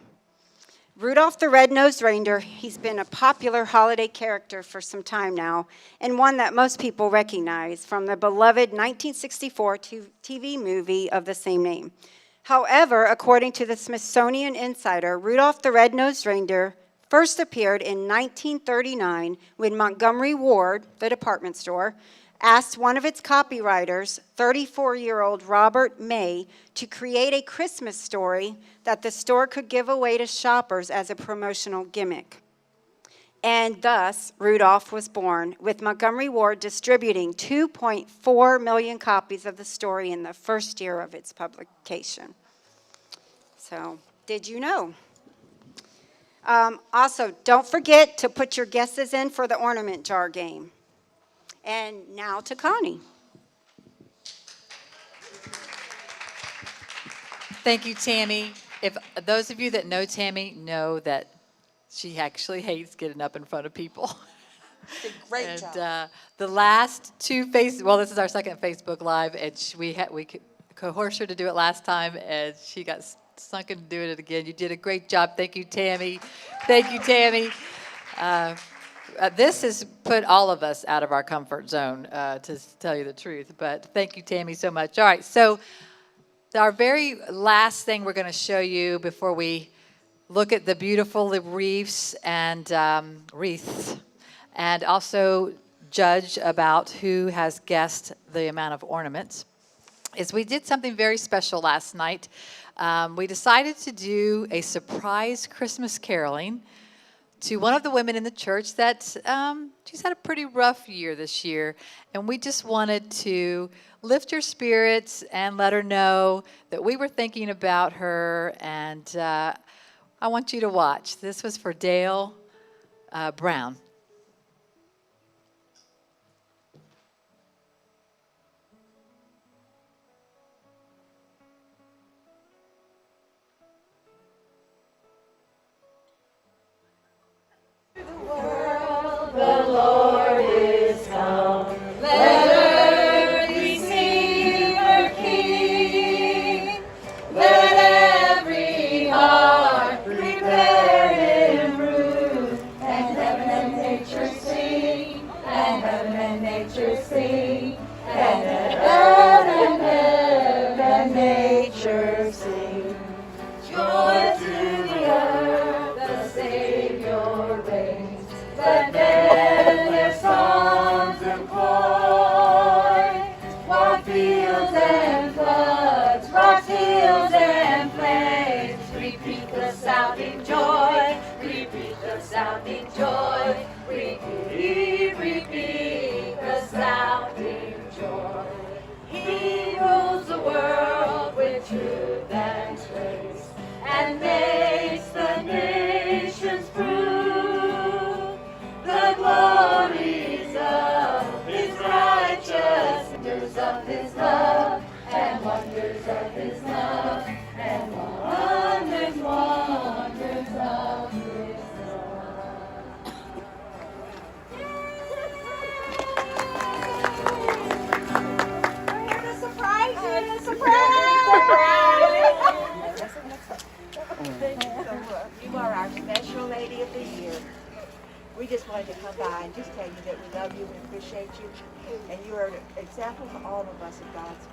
Rudolph the Red-Nosed Reindeer, he's been a popular holiday character for some time now, and one that most people recognize from the beloved 1964 TV movie of the same name. However, according to the Smithsonian Insider, Rudolph the Red-Nosed Reindeer first appeared in 1939 when Montgomery Ward, the department store, asked one of its copywriters, 34-year-old Robert May, to create a Christmas story that the store could give away to shoppers as a promotional gimmick. And thus, Rudolph was born, with Montgomery Ward distributing 2.4 million copies of the story in the first year of its publication. So, did you know? Also, don't forget to put your guesses in for the ornament jar game. And now to Connie. Thank you, Tammy. If those of you that know Tammy know that she actually hates getting up in front of people. Great job. The last two this is our second Facebook Live, and we coerced her to do it last time, and she got sunk into doing it again. You did a great job. Thank you, Tammy. Thank you, Tammy. This has put all of us out of our comfort zone, to tell you the truth. But thank you, Tammy, so much. All right, so our very last thing we're going to show you before we look at the beautiful wreaths and also judge about who has guessed the amount of ornaments is we did something very special last night. We decided to do a surprise Christmas caroling to one of the women in the church that she's had a pretty rough year this year. And we just wanted to lift her spirits and let her know that we were thinking about her. And I want you to watch. This was for Dale Brown. The Lord is come. Let earth receive her King. Let every heart prepare Him room. And heaven and nature sing. And heaven and nature sing. And heaven and nature sing. Joy to the earth, the Savior reigns. Let them their songs employ, while fields and floods, rocks, hills and plains, repeat the sounding joy, repeat the sounding joy, repeat the sounding joy. He rules the world with truth and grace, and makes the nations prove the glories of His righteousness, wonders of His love, and wonders of His love, and wonders of His love. We're here to surprise you, surprise! Thank you so much. You are our special lady of the year. We just wanted to come by and just tell you that we love you, we appreciate you, and you are an example to all of us of God's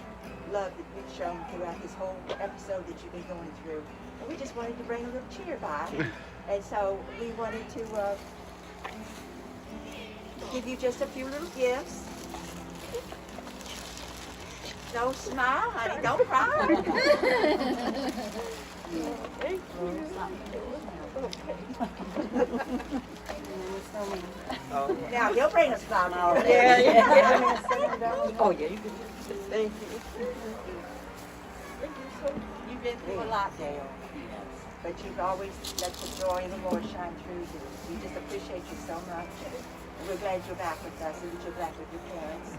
love that you've shown throughout this whole episode that you've been going through. And we just wanted to bring a little cheer by. And so we wanted to give you just a few little gifts. Don't smile, honey, don't cry. Thank you. Now he'll bring a smile now. Yeah. Oh yeah, you can. Thank you. Thank you so. You've been through a lot, Dale. But you've always let the joy of the Lord shine through you. We just appreciate you so much. And we're glad you're back with us and that you're back with your parents.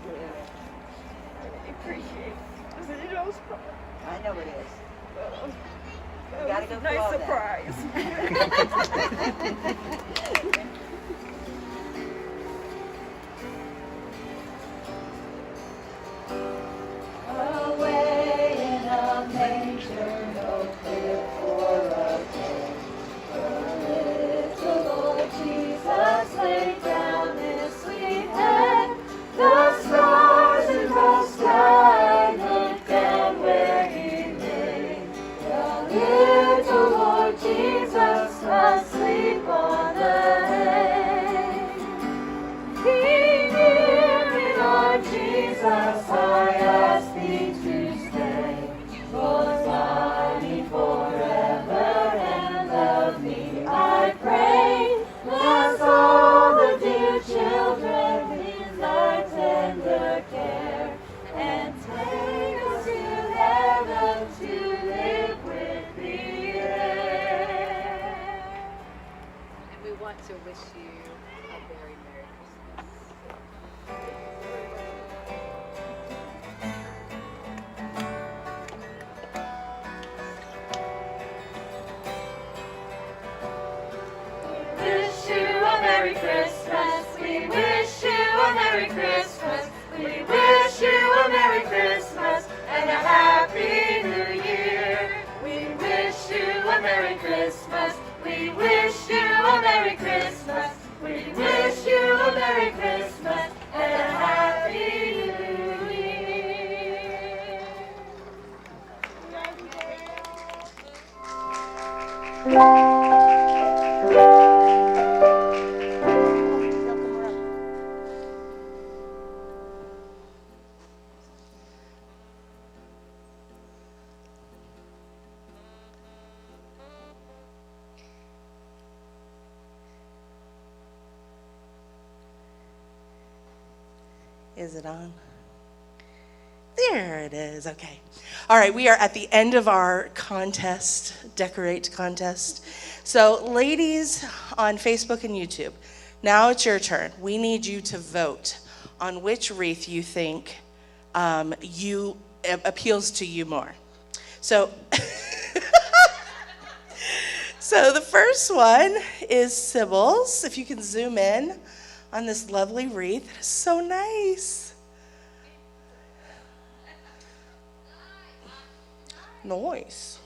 I really appreciate it. You know, I know it is. You gotta go through all surprise. Away in a manger, no crib for a king. The little Lord Jesus laid down his sweet head. The stars in the sky looked down where he lay. The little Lord Jesus asleep on the hay. Be near me, Lord Jesus, I ask thee to stay. Lord, guide me forever and love me, I pray. Bless all the dear children in thy tender care, and take us to heaven to live with thee there. And we want to wish you a very Merry Christmas. Wish you a Merry Christmas. We wish you a Merry Christmas. We wish you a Merry Christmas and a Happy New Year. We wish you a Merry Christmas. We wish you a Merry Christmas. We wish you a Merry Christmas and a Happy New Year. Is it on? There it is. Okay. All right. We are at the end of our contest, Decorate contest. So, ladies on Facebook and YouTube, now it's your turn. We need you to vote on which wreath you think appeals to you more. So, so the first one is Sybil's. If you can zoom in on this lovely wreath. It is so nice. Nice.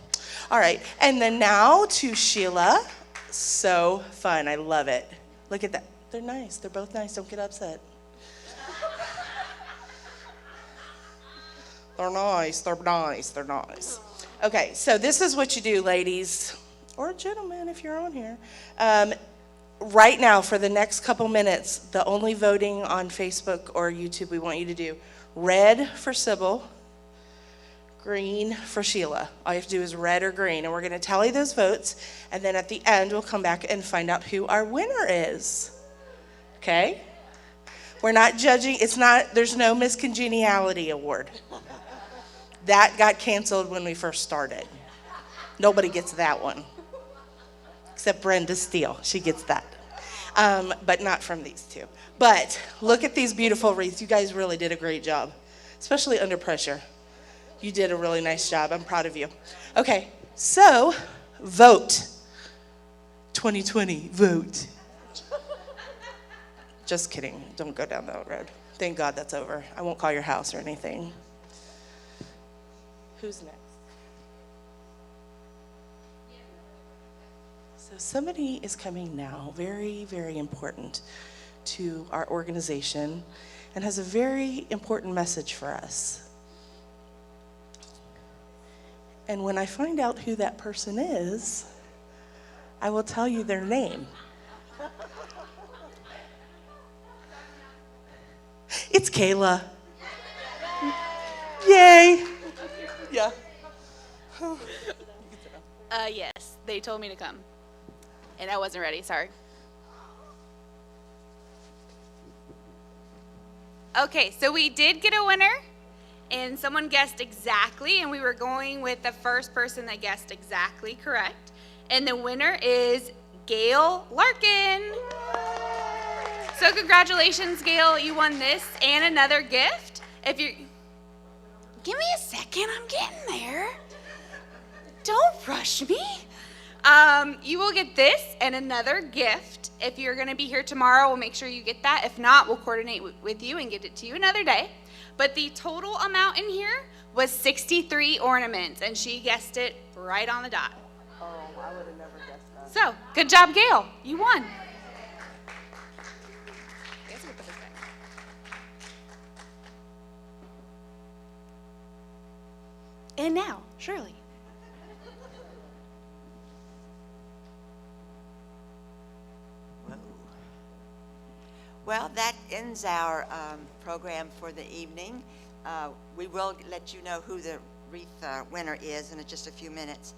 All right, and then now to Sheila. So fun, I love it. Look at that, they're nice, they're both nice, don't get upset. They're nice, they're nice, they're nice. Okay, so this is what you do, ladies, or gentlemen if you're on here. Right now, for the next couple minutes, the only voting on Facebook or YouTube we want you to do, red for Sybil, green for Sheila. All you have to do is red or green, and we're going to tally those votes, and then at the end, we'll come back and find out who our winner is. Okay? We're not judging. There's no Miss Congeniality award. That got canceled when we first started. Nobody gets that one. Except Brenda Steele, she gets that. But not from these two. But look at these beautiful wreaths. You guys really did a great job, especially under pressure. You did a really nice job. I'm proud of you. Okay, so vote. 2020, vote. Just kidding. Don't go down that road. Thank God that's over. I won't call your house or anything. Who's next? So somebody is coming now, very, very important to our organization and has a very important message for us. And when I find out who that person is, I will tell you their name. It's Kayla. Yay. Yeah. Yes, they told me to come. And I wasn't ready, sorry. Okay, so we did get a winner, and someone guessed exactly, and we were going with the first person that guessed exactly correct. And the winner is Gail Larkin. So congratulations, Gail. You won this and another gift. If you give me a second, I'm getting there. Don't rush me. You will get this and another gift. If you're going to be here tomorrow, we'll make sure you get that. If not, we'll coordinate with you and get it to you another day. But the total amount in here was 63 ornaments, and she guessed it right on the dot. Oh, I would have never guessed that. So, good job, Gail. You won. And now, Shirley. Well, that ends our program for the evening. We will let you know who the wreath winner is in just a few minutes.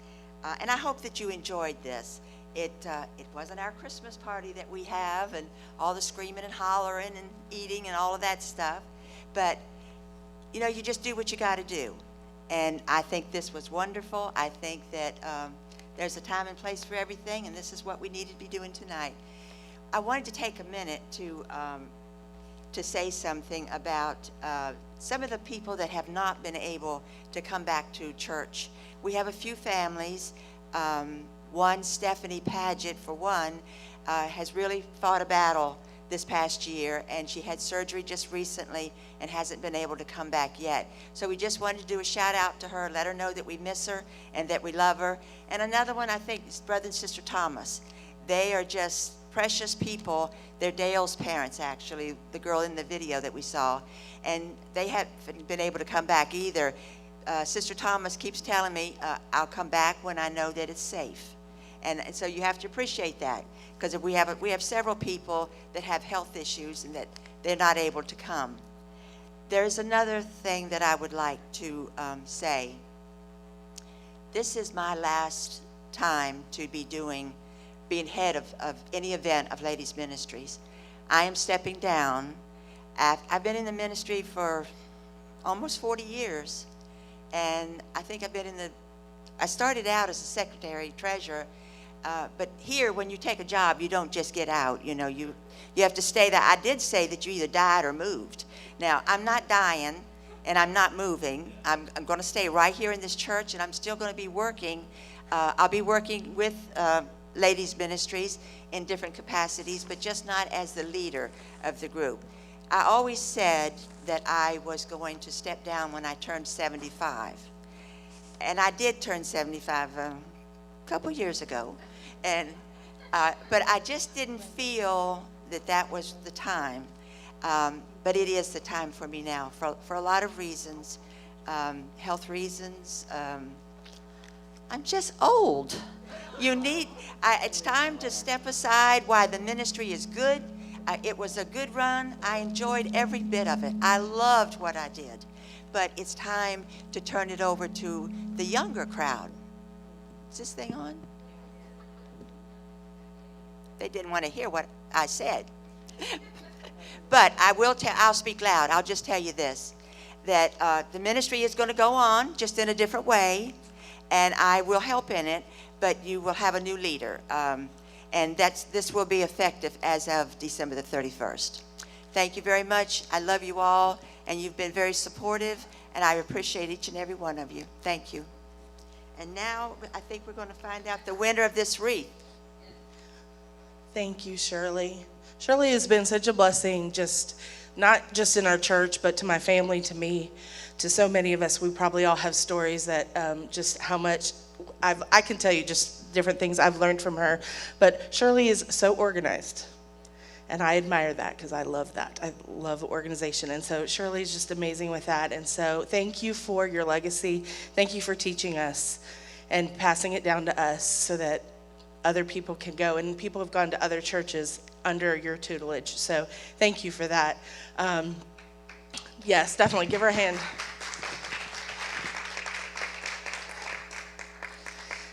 And I hope that you enjoyed this. It wasn't our Christmas party that we have and all the screaming and hollering and eating and all of that stuff. But, you know, you just do what you got to do. And I think this was wonderful. I think that there's a time and place for everything, and this is what we needed to be doing tonight. I wanted to take a minute to say something about some of the people that have not been able to come back to church. We have a few families. One, Stephanie Paget, for one, has really fought a battle this past year, and she had surgery just recently and hasn't been able to come back yet. So we just wanted to do a shout out to her, let her know that we miss her and that we love her. And another one, I think, is Brother and Sister Thomas. They are just precious people. They're Dale's parents, actually, the girl in the video that we saw. And they haven't been able to come back either. Sister Thomas keeps telling me, I'll come back when I know that it's safe. And so you have to appreciate that, because we have several people that have health issues and that they're not able to come. There's another thing that I would like to say. This is my last time to be being head of any event of Ladies Ministries. I am stepping down. I've been in the ministry for almost 40 years, and I think I started out as a secretary, treasurer, but here, when you take a job, you don't just get out. You know, you have to stay there. I did say that you either died or moved. Now, I'm not dying, and I'm not moving. I'm going to stay right here in this church, and I'm still going to be working. I'll be working with Ladies Ministries in different capacities, but just not as the leader of the group. I always said that I was going to step down when I turned 75. And I did turn 75 a couple years ago. But I just didn't feel that was the time. But it is the time for me now for a lot of reasons, health reasons. I'm just old. It's time to step aside while the ministry is good. It was a good run. I enjoyed every bit of it. I loved what I did. But it's time to turn it over to the younger crowd. Is this thing on? They didn't want to hear what I said. But I'll speak loud. I'll just tell you this, that the ministry is going to go on, just in a different way, and I will help in it, but you will have a new leader. And this will be effective as of December the 31st. Thank you very much. I love you all, and you've been very supportive, and I appreciate each and every one of you. Thank you. And now I think we're going to find out the winner of this wreath. Thank you, Shirley. Shirley has been such a blessing, not just in our church, but to my family, to me, to so many of us. We probably all have stories that just how much I can tell you just different things I've learned from her. But Shirley is so organized. And I admire that because I love that. I love organization. And so Shirley's just amazing with that. And so thank you for your legacy. Thank you for teaching us and passing it down to us so that other people can go. And people have gone to other churches under your tutelage. So thank you for that. Yes, definitely. Give her a hand.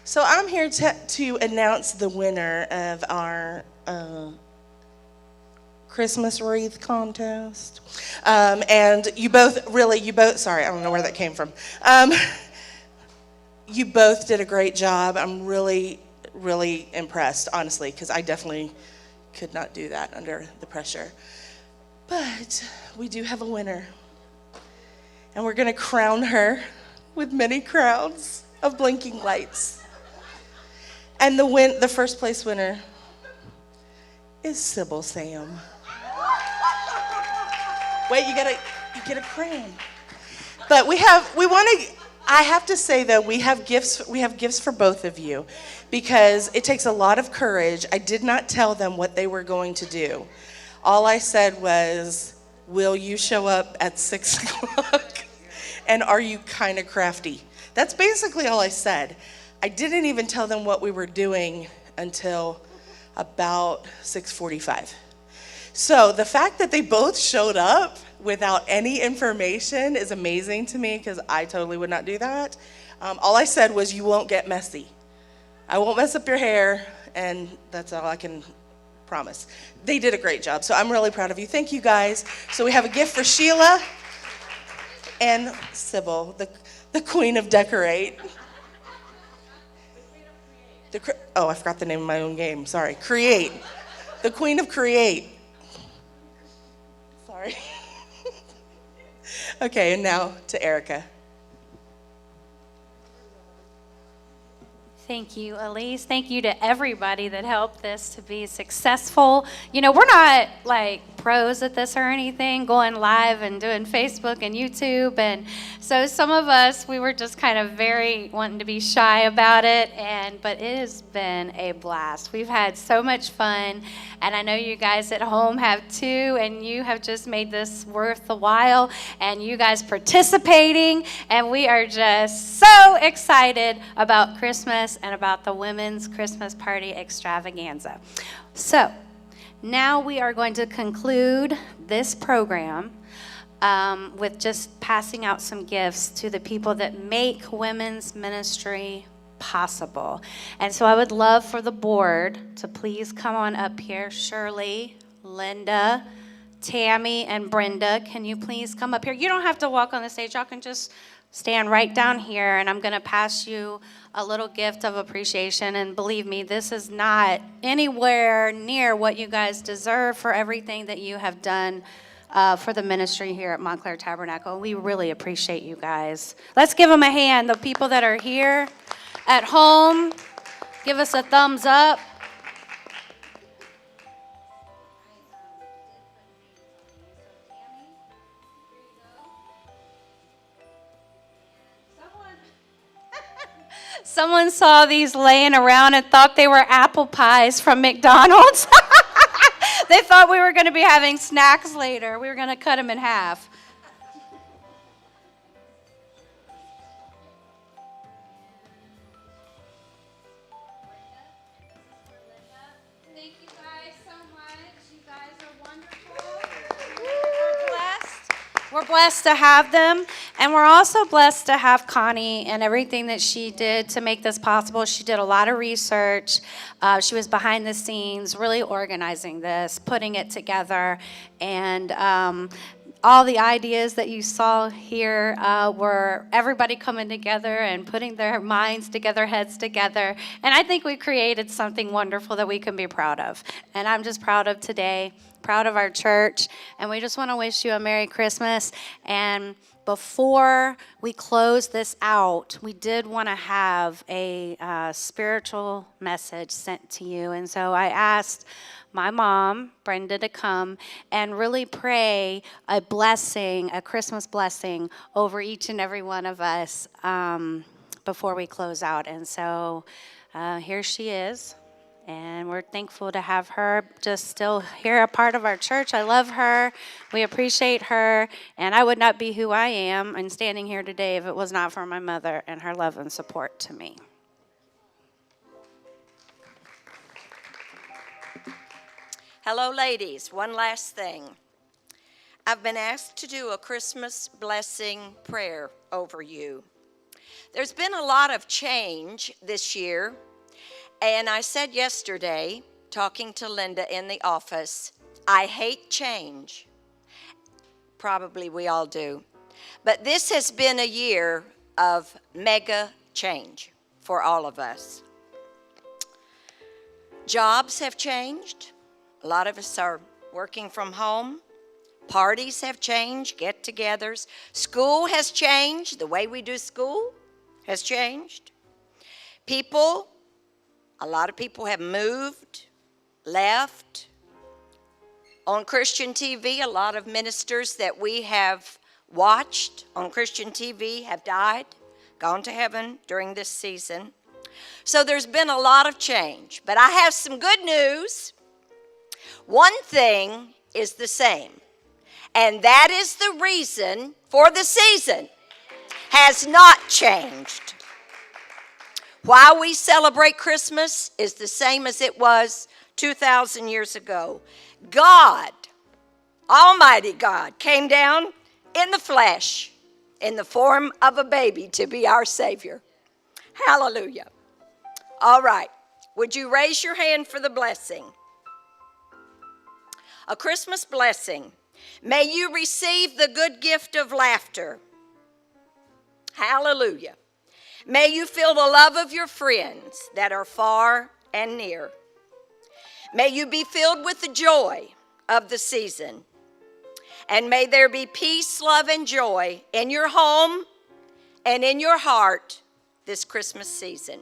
So I'm here to announce the winner of our Christmas wreath contest. And you both, sorry, I don't know where that came from. You both did a great job. I'm really, really impressed, honestly, because I definitely could not do that under the pressure. But we do have a winner. And we're going to crown her with many crowns of blinking lights. And the first place winner is Sybil Sam. Wait, you get a crown. But I have to say though, we have gifts for both of you because it takes a lot of courage. I did not tell them what they were going to do. All I said was, will you show up at 6 o'clock? And are you kind of crafty? That's basically all I said. I didn't even tell them what we were doing until about 6:45. So the fact that they both showed up without any information is amazing to me because I totally would not do that. All I said was, you won't get messy. I won't mess up your hair, and that's all I can promise. They did a great job, so I'm really proud of you. Thank you, guys. So we have a gift for Sheila and Sybil, the queen of decorate. I forgot the name of my own game. Sorry. Create. The queen of create. Sorry. Okay, and now to Erica. Thank you, Elise. Thank you to everybody that helped this to be successful. You know, we're not like pros at this or anything, going live and doing Facebook and YouTube. And so some of us, we were just kind of very wanting to be shy about it. But it has been a blast. We've had so much fun. And I know you guys at home have too. And you have just made this worth the while. And you guys participating. And we are just so excited about Christmas and about the Women's Christmas Party Extravaganza. So now we are going to conclude this program with just passing out some gifts to the people that make women's ministry possible. And so I would love for the board to please come on up here. Shirley, Linda, Tammy, and Brenda, can you please come up here? You don't have to walk on the stage. Y'all can just stand right down here, and I'm going to pass you a little gift of appreciation. And believe me, this is not anywhere near what you guys deserve for everything that you have done for the ministry here at Montclair Tabernacle. We really appreciate you guys. Let's give them a hand. The people that are here at home, give us a thumbs up. Someone saw these laying around and thought they were apple pies from McDonald's. They thought we were going to be having snacks later. We were going to cut them in half. Thank you guys so much. You guys are wonderful. We're blessed. We're blessed to have them, and we're also blessed to have Connie and everything that she did to make this possible. She did a lot of research. She was behind the scenes, really organizing this, putting it together, and all the ideas that you saw here were everybody coming together and putting their minds together, heads together, and I think we created something wonderful that we can be proud of, and I'm just proud of today. Proud of our church, and we just want to wish you a Merry Christmas. And before we close this out, we did want to have a spiritual message sent to you. And so I asked my mom, Brenda, to come and really pray a blessing, a Christmas blessing over each and every one of us before we close out. And so here she is. And we're thankful to have her just still here, a part of our church. I love her. We appreciate her. And I would not be who I am and standing here today if it was not for my mother and her love and support to me. Hello, ladies. One last thing. I've been asked to do a Christmas blessing prayer over you. There's been a lot of change this year, and I said yesterday, talking to Linda in the office, I hate change. Probably we all do. But this has been a year of mega change for all of us. Jobs have changed. A lot of us are working from home. Parties have changed, get-togethers. School has changed. The way we do school has changed. People, a lot of people have moved, left. On Christian TV, a lot of ministers that we have watched on Christian TV have died, gone to heaven during this season. So there's been a lot of change. But I have some good news. One thing is the same, and that is the reason for the season has not changed. Why we celebrate Christmas is the same as it was 2,000 years ago. God, Almighty God, came down in the flesh, in the form of a baby to be our Savior. Hallelujah. All right. Would you raise your hand for the blessing? A Christmas blessing. May you receive the good gift of laughter. Hallelujah. May you feel the love of your friends that are far and near. May you be filled with the joy of the season. And may there be peace, love, and joy in your home and in your heart this Christmas season.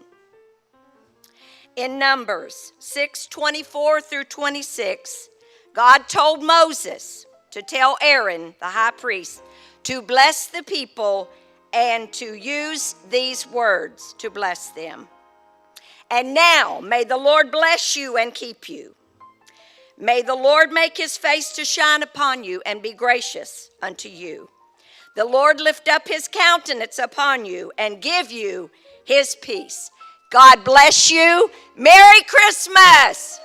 In Numbers 6:24 through 26, God told Moses to tell Aaron, the high priest, to bless the people and to use these words to bless them. And now may the Lord bless you and keep you. May the Lord make his face to shine upon you and be gracious unto you. The Lord lift up his countenance upon you and give you his peace. God bless you. Merry Christmas.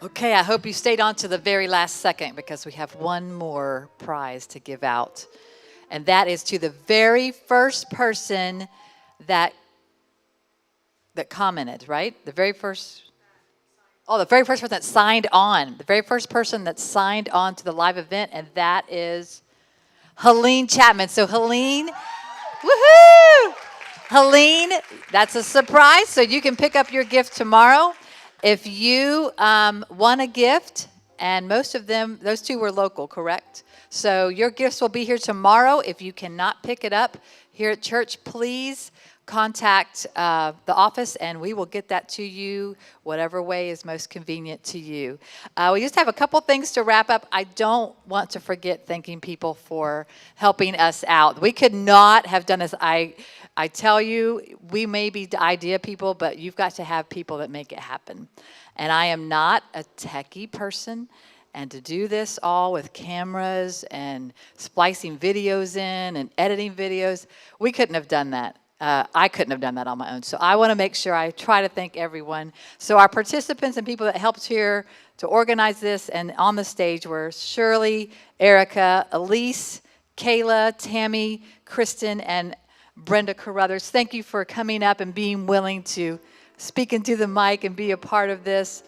Okay, I hope you stayed on to the very last second because we have one more prize to give out. And that is to the very first person that commented, right? The very first person that signed on. The very first person that signed on to the live event, and that is Helene Chapman. So Helene, woohoo! Helene, that's a surprise, so you can pick up your gift tomorrow. If you want a gift, and most of them, those two were local, correct? So your gifts will be here tomorrow. If you cannot pick it up here at church, please contact the office, and we will get that to you whatever way is most convenient to you. We just have a couple things to wrap up. I don't want to forget thanking people for helping us out. We could not have done this. I tell you, we may be idea people, but you've got to have people that make it happen. And I am not a techie person. And to do this all with cameras and splicing videos in and editing videos, we couldn't have done that. I couldn't have done that on my own. So I want to make sure I try to thank everyone. So our participants and people that helped here to organize this and on the stage were Shirley, Erica, Elise, Kayla, Tammy, Kristen, and Brenda Carruthers. Thank you for coming up and being willing to speak into the mic and be a part of this,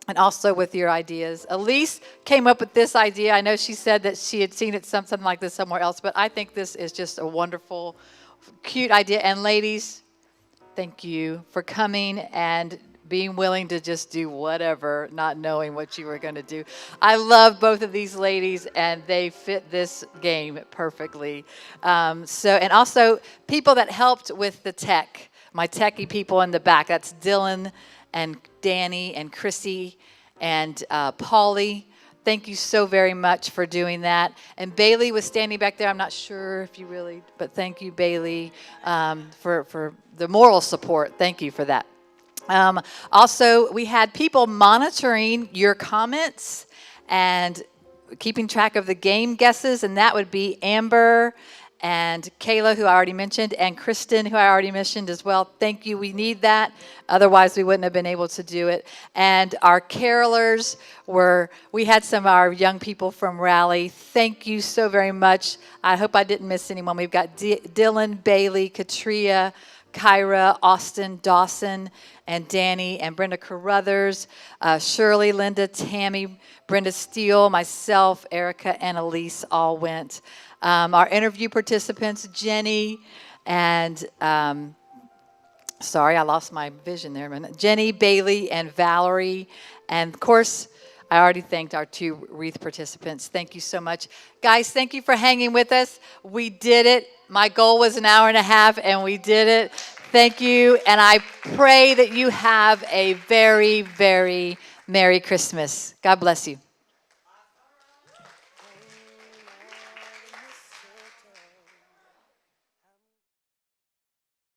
and also with your ideas. Elise came up with this idea. I know she said that she had seen it something like this somewhere else, but I think this is just a wonderful, cute idea. And ladies, thank you for coming and being willing to just do whatever, not knowing what you were going to do. I love both of these ladies, and they fit this game perfectly. And also people that helped with the tech, my techie people in the back. That's Dylan and Danny and Chrissy and Polly. Thank you so very much for doing that. And Bailey was standing back there. I'm not sure if you really, but thank you, Bailey, for the moral support. Thank you for that. Also, we had people monitoring your comments and keeping track of the game guesses, and that would be Amber and Kayla, who I already mentioned, and Kristen, who I already mentioned as well. Thank you. We need that. Otherwise, we wouldn't have been able to do it. And our carolers we had some of our young people from Raleigh. Thank you so very much. I hope I didn't miss anyone. We've got Dylan, Bailey, Katria, Kyra, Austin, Dawson, and Danny, and Brenda Carruthers, Shirley, Linda, Tammy, Brenda Steele, myself, Erica, and Elise all went. Our interview participants, Jenny and, sorry, I lost my vision there a minute. Jenny, Bailey, and Valerie. And of course, I already thanked our 2 wreath participants. Thank you so much. Guys, thank you for hanging with us. We did it. My goal was an hour and a half, and we did it. Thank you. And I pray that you have a very, very Merry Christmas. God bless you.